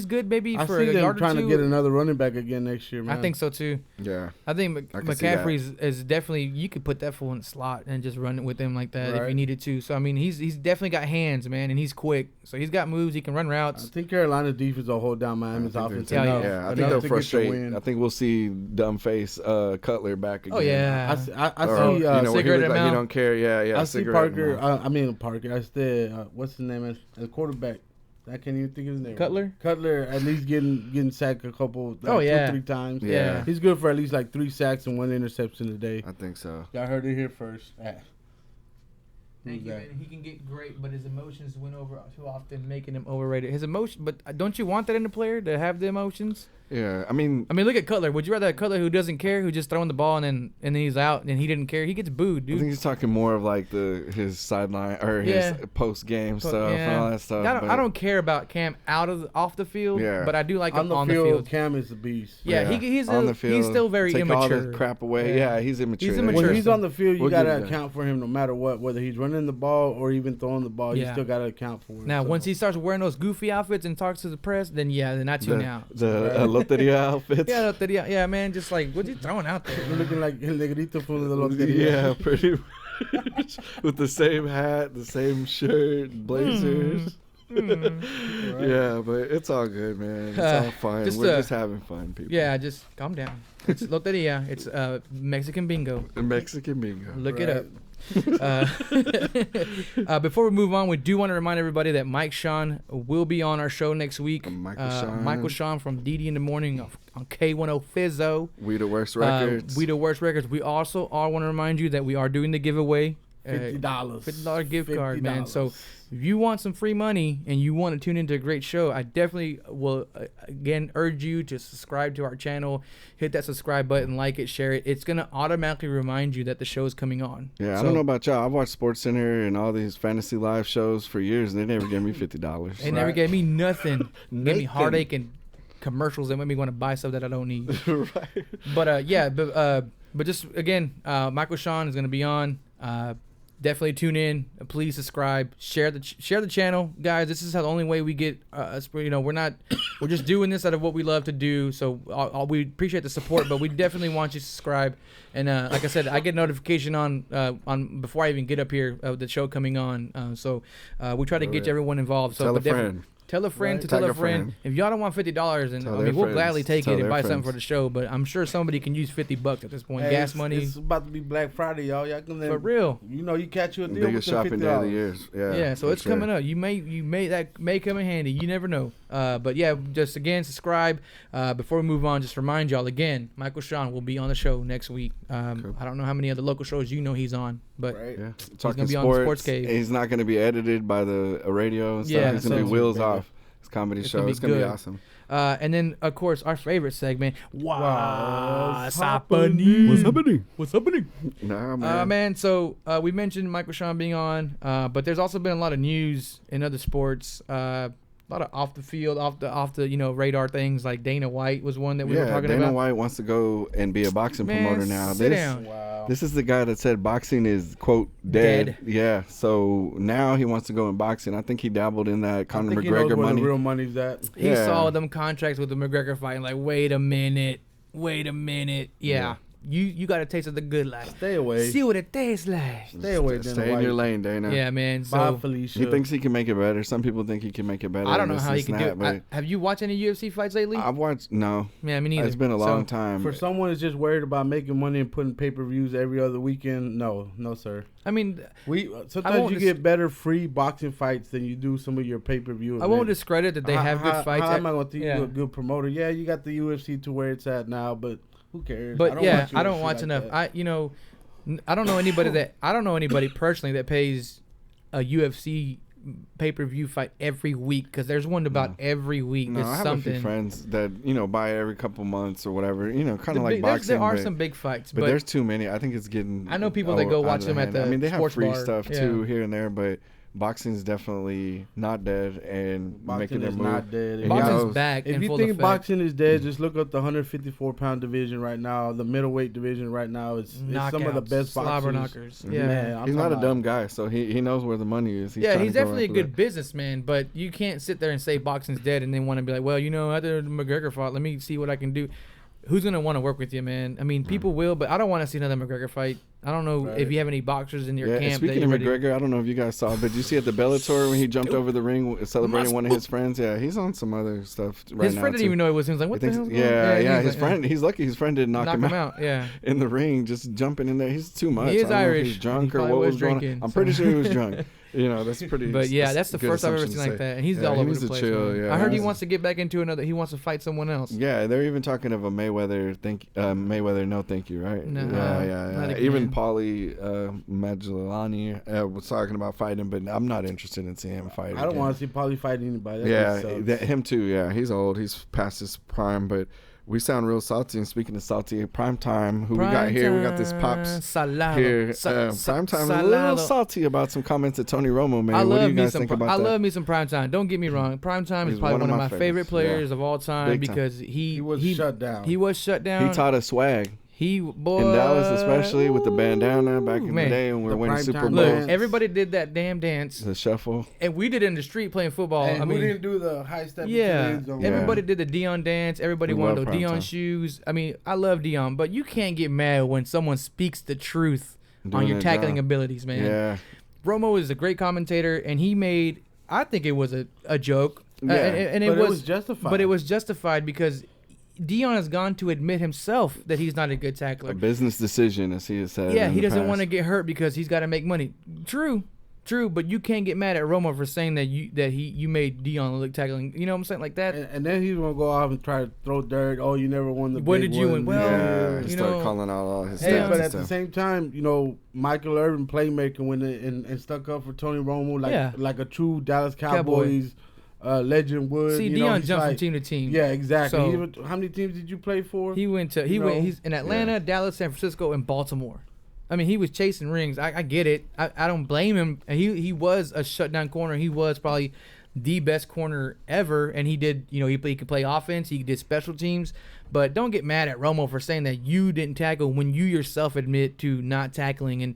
good maybe for a yard or two. I see them trying to get another running back again next year, man. I think so too. Yeah. I think McCaffrey is definitely, you could put that fool in the slot and just run it with him like that if you needed to. So I mean, he's definitely got hands, man, and he's quick. So he's got moves. He can run routes. I think Carolina's defense will hold down Miami's offense. Yeah, I think they'll frustrate. I think we'll see dumb face Cutler back again. Oh yeah. I see cigarette he don't care. Yeah. I see Parker. Parker. I said what's his name as a quarterback. I can't even think of his name. Cutler at least getting sacked a couple, 2-3 times. Yeah. He's good for at least like 3 sacks and 1 interception a day. I think so. I heard it here first. Thank you, man. He can get great, but his emotions win over too often, making him overrated. His emotion, but don't you want that in a player to have the emotions? Yeah, I mean, look at Cutler. Would you rather a Cutler who doesn't care, who just throwing the ball and then he's out and he didn't care? He gets booed, dude. I think he's talking more of like his sideline or his post game stuff and all that stuff. I don't care about Cam off the field, but I do like him on the field. Cam is the beast. Yeah, he's on the field. He's still very immature. Take all the crap away. Yeah, he's immature. When he's on the field, you gotta account for him no matter what, whether he's running the ball or even throwing the ball. You still gotta account for him. Now, once he starts wearing those goofy outfits and talks to the press, then I tune out. The Loteria outfits. Yeah, Loteria. Yeah, man, just like, what's he throwing out there? You're looking like El Negrito from the Loteria. Yeah, pretty much. With the same hat, the same shirt, blazers. Yeah, but it's all good, man. It's all fun. We're just having fun, people. Yeah, just calm down. It's Loteria. It's Mexican bingo. Mexican bingo. Look it up. Before we move on, we do want to remind everybody that Shawn will be on our show next week. Michael Shawn from DeDe in the morning on K10 Fizzo. We the Worst Records. We also want to remind you that we are doing the giveaway. $50 gift card, man. So if you want some free money and you want to tune into a great show, I definitely will again urge you to subscribe to our channel, hit that subscribe button, like it, share it. It's gonna automatically remind you that the show is coming on. Yeah, I don't know about y'all. I've watched SportsCenter and all these fantasy live shows for years, and they never gave me $50. They never gave me nothing. Gave me heartache and commercials that made me want to buy stuff that I don't need. Right. But just again, Michael Shawn is gonna be on. Definitely tune in. Please subscribe. Share the channel, guys. This is how the only way we get. We're just doing this out of what we love to do. So we appreciate the support, but we definitely want you to subscribe. And like I said, I get notification on before I even get up here of the show coming on. So we try to get everyone involved. So tell a friend. Tell a friend to tell a friend. If y'all don't want $50, and we'll gladly take it and buy something for the show. But I'm sure somebody can use $50 at this point. Hey, gas money. It's about to be Black Friday, y'all. Y'all can for real. You catch you a deal. Biggest with shopping day of the years. Yeah. So it's coming up. You may that may come in handy. You never know. But yeah, just again subscribe. Before we move on, just remind y'all again, Michael Shawn will be on the show next week. Cool. I don't know how many other local shows he's on. But Yeah, he's talking gonna be sports. on the SportsCave. He's not going to be edited by the radio and stuff. Yeah, He's going to be wheels off. His comedy It's show. gonna be It's going to be good. awesome. And then, of course, our favorite segment. What's happening? What's happening? What's happening? Nah, man. Man, so we mentioned Michael Shawn being on, but there's also been a lot of news in other sports. A lot of off the field, off the radar things, like Dana White was one that we were talking Dana about. White wants to go and be a boxing promoter now. Sit down. Wow. This is the guy that said boxing is, quote, dead. Yeah, so now he wants to go in boxing. I think he dabbled in that Conor I think he knows McGregor where money. the real money's at. He Yeah. saw them contracts with the McGregor fight and like, wait a minute. Yeah. You got a taste of the good life. Stay away. See what it tastes like. Stay away, Dana Stay in White. your lane, Dana. Yeah, man. Bye, So Felicia. He thinks he can make it better. Some people think he can make it better. I don't know this how he and can that, do it. Have you watched any UFC fights lately? I've watched, no. Yeah, me neither. It's been a long So, time. For someone who's just worried about making money and putting pay-per-views every other weekend, no, sir. I mean, Sometimes won't you get better free boxing fights than you do some of your pay-per-view. I won't discredit that they have good fights. How am I going to think Yeah. you're a good promoter? Yeah, you got the UFC to where it's at now, but who cares? But I don't UFC watch like enough. that. I don't know anybody personally that pays a UFC pay-per-view fight every week, because there's one about every week. No, It's I have something. a few friends that, buy every couple months or whatever, kind of like There boxing. are but, some big fights, but there's too many. I think it's getting I know people that go out watch of them at hand. the I mean, they have sports free bar. stuff Yeah. too here and there, but boxing's definitely not dead and Boxing making their is move. not dead. And Boxing's y'all- back If in you full think effect. boxing is dead, just look up the 154-pound division right now. The middleweight division right now is some of the Knockouts, best slobber boxers. knockers. Yeah. Man, I'm He's not talking a dumb about- guy, so he knows where the money is. Yeah, trying he's to go definitely a after good that. businessman, but you can't sit there and say boxing's dead and then want to be like, well, after the McGregor fought, let me see what I can do. Who's going to want to work with you, man? I mean, people will, but I don't want to see another McGregor fight. I don't know if you have any boxers in your Yeah, camp. speaking of McGregor, I don't know if you guys saw, but did you see at the Bellator when he jumped over the ring celebrating one of his friends? Yeah, he's on some other stuff right now. His friend didn't even know it was him. He was like, what the hell? Yeah, he was his like, friend. He's lucky his friend didn't knock him out. Yeah. In the ring, just jumping in there. He's too much. He is I don't know if Irish. he's drunk He or probably what was was going on. drinking, I'm so. pretty sure he was drunk. That's pretty. But yeah, that's the good first I've ever assumption seen to like say. that. And he's Yeah, all he over needs the to place. chill, man. yeah. I heard he wants to get back into another. He wants to fight someone else. Yeah, they're even talking of a Mayweather. Mayweather, no, thank you, right? No, yeah. not again. Even Paulie Magellani was talking about fighting, but I'm not interested in seeing him fight. I don't again. want to see Paulie fight anybody. That Yeah, sucks. him too. Yeah, he's old. He's past his prime, but we sound real salty. And speaking of salty, prime time. Who we got here? We got this pops Salado. here. Prime time. A little salty about some comments that Tony Romo made. I What do love you me guys some. think about that? I love me some prime time. Don't get me wrong. Prime time is He's probably one of my favorites. favorite players Yeah. of all time Big time. because he was shut down. He was shut down. He taught us swag. Boy, In Dallas, especially with the bandana back in man. the day when we were The winning prime Super time Bowls. Look, dance. everybody did that damn dance, The shuffle. and we did it in the street playing football. And I we mean, didn't do the high step. yeah, zone. everybody did the Dion dance. Everybody We wanted love those prime Dion time. shoes. I mean, I love Dion, but you can't get mad when someone speaks the truth on Doing your their tackling job. abilities, man. Yeah. Romo is a great commentator, and he made. I think it was a joke. Yeah. And But it was justified. But it was justified because Dion has gone to admit himself that he's not a good tackler. A business decision, as he has said. Yeah, in he the doesn't past. want to get hurt because he's got to make money. True, but you can't get mad at Romo for saying that you made Dion look tackling. You know what I'm saying, like that. And then he's gonna go off and try to throw dirt. Oh, you never won the. What big did you one. win? Well, Yeah, he you started know, calling out all his Hey, stats but and at the stuff. same time, Michael Irvin playmaker went in and stuck up for Tony Romo like a true Dallas Cowboys legend would. See, you know, Dion he's jumped from like- team to team. Yeah, exactly. So- How many teams did you play for? He went. He's in Atlanta, Dallas, San Francisco, and Baltimore. I mean, he was chasing rings. I get it. I don't blame him. He was a shutdown corner. He was probably the best corner ever, and he did. He could play offense. He did special teams. But don't get mad at Romo for saying that you didn't tackle when you yourself admit to not tackling. And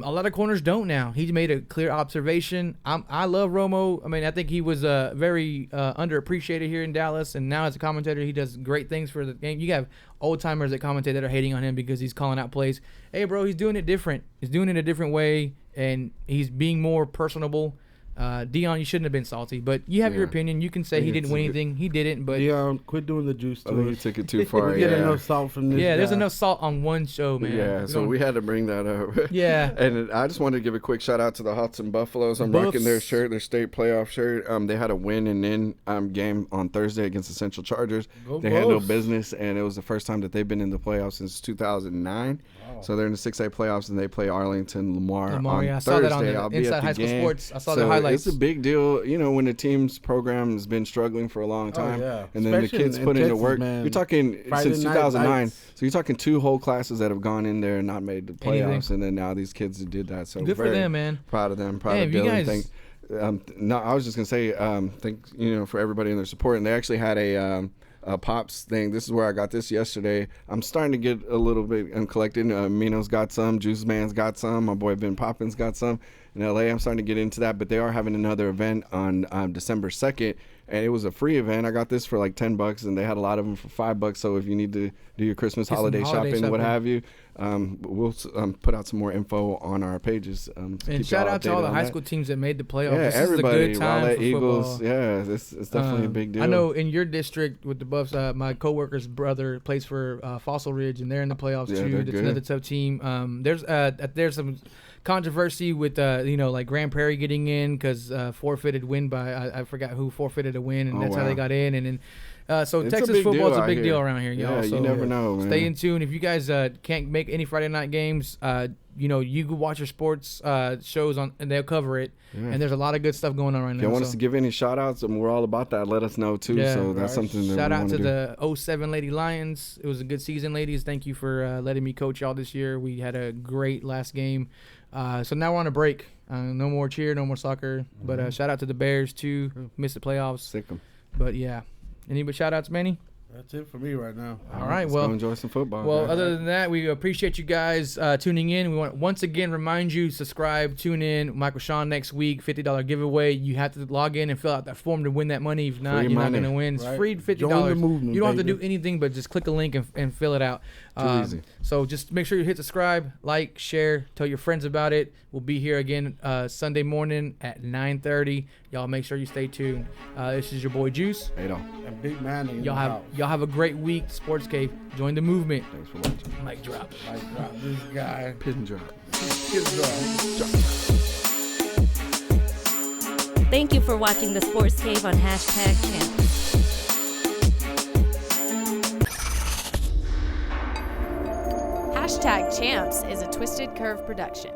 a lot of corners don't now. He made a clear observation. I love Romo. I mean, I think he was very underappreciated here in Dallas, and now as a commentator, he does great things for the game. You have old timers that commentate that are hating on him because he's calling out plays. Hey, bro, he's doing it different. He's doing it a different way, and he's being more personable. Dion, you shouldn't have been salty, but you have your opinion. You can say he didn't win anything. He didn't, but Dion, quit doing the juice to you us. took it too far. We get enough salt from this. Yeah, there's guy. enough salt on one show, man. Yeah, so we had to bring that up. Yeah. And I just wanted to give a quick shout out to the Hudson Buffaloes. I'm rocking their shirt, their state playoff shirt. They had a win and in game on Thursday against the Central Chargers. They had no business, and it was the first time that they've been in the playoffs since 2009. Wow. So they're in the 6A playoffs, and they play Arlington Lamar on Thursday. I saw that on the Inside High School Sports. I saw the highlights. It's a big deal, when the team's program has been struggling for a long time, and then the kids put in the work. Man. You're talking since 2009, so you're talking 2 whole classes that have gone in there and not made the playoffs, and then now these kids did that. So good for them, man. Proud of them. Proud of Dylan. No, I was just gonna say, thank for everybody and their support. And they actually had a Pops thing. This is where I got this yesterday. I'm starting to get a little bit collected. Mino's got some. Juice Man's got some. My boy Ben Poppins got some. In LA, I'm starting to get into that. But they are having another event on December 2nd. And it was a free event. I got this for like $10, and they had a lot of them for $5. So if you need to do your Christmas holiday shopping, what have you, we'll put out some more info on our pages. And shout out to all the high school teams that made the playoffs. Yeah, this everybody. Is a good time Raleigh for Eagles. football. Yeah, it's definitely a big deal. I know in your district with the Buffs, my coworker's brother plays for Fossil Ridge, and they're in the playoffs too. That's another tough team. There's some controversy with like Grand Prairie getting in because forfeited win by I forgot who forfeited a win, and that's how they got in. And then so Texas football is a big deal around here, y'all. Yeah, so you never know, man. Stay in tune. If you guys can't make any Friday night games, you can watch your sports shows on, and they'll cover it. Yeah. And there's a lot of good stuff going on right now. If you want us to give any shout outs, and we're all about that, let us know too. Yeah, so that's something that shout we out to do. the 07 Lady Lions. It was a good season, ladies. Thank you for letting me coach y'all this year. We had a great last game. So now we're on a break. No more cheer, no more soccer. But shout out to the Bears too. Missed the playoffs. Sick 'em. But yeah. Any but shout outs, Manny? That's it for me right now. All right. Let's well, go enjoy some football. Well, guys. Other than that, we appreciate you guys tuning in. We want to once again remind you, subscribe, tune in. Michael Shawn next week, $50 giveaway. You have to log in and fill out that form to win that money. If not, you're not going to win. It's free $50. Join the movement, you don't have to do anything but just click a link and fill it out. Too easy. So just make sure you hit subscribe, like, share, tell your friends about it. We'll be here again Sunday morning at 9:30. Y'all make sure you stay tuned. This is your boy Juice. And Big Man. Y'all have a great week. Sports Cave. Join the movement. Thanks for watching. Mic drop. Mic drop. This guy. Pin drop. Pin drop. Thank you for watching the Sports Cave on #Champs. #Champs is a Twisted Curve production.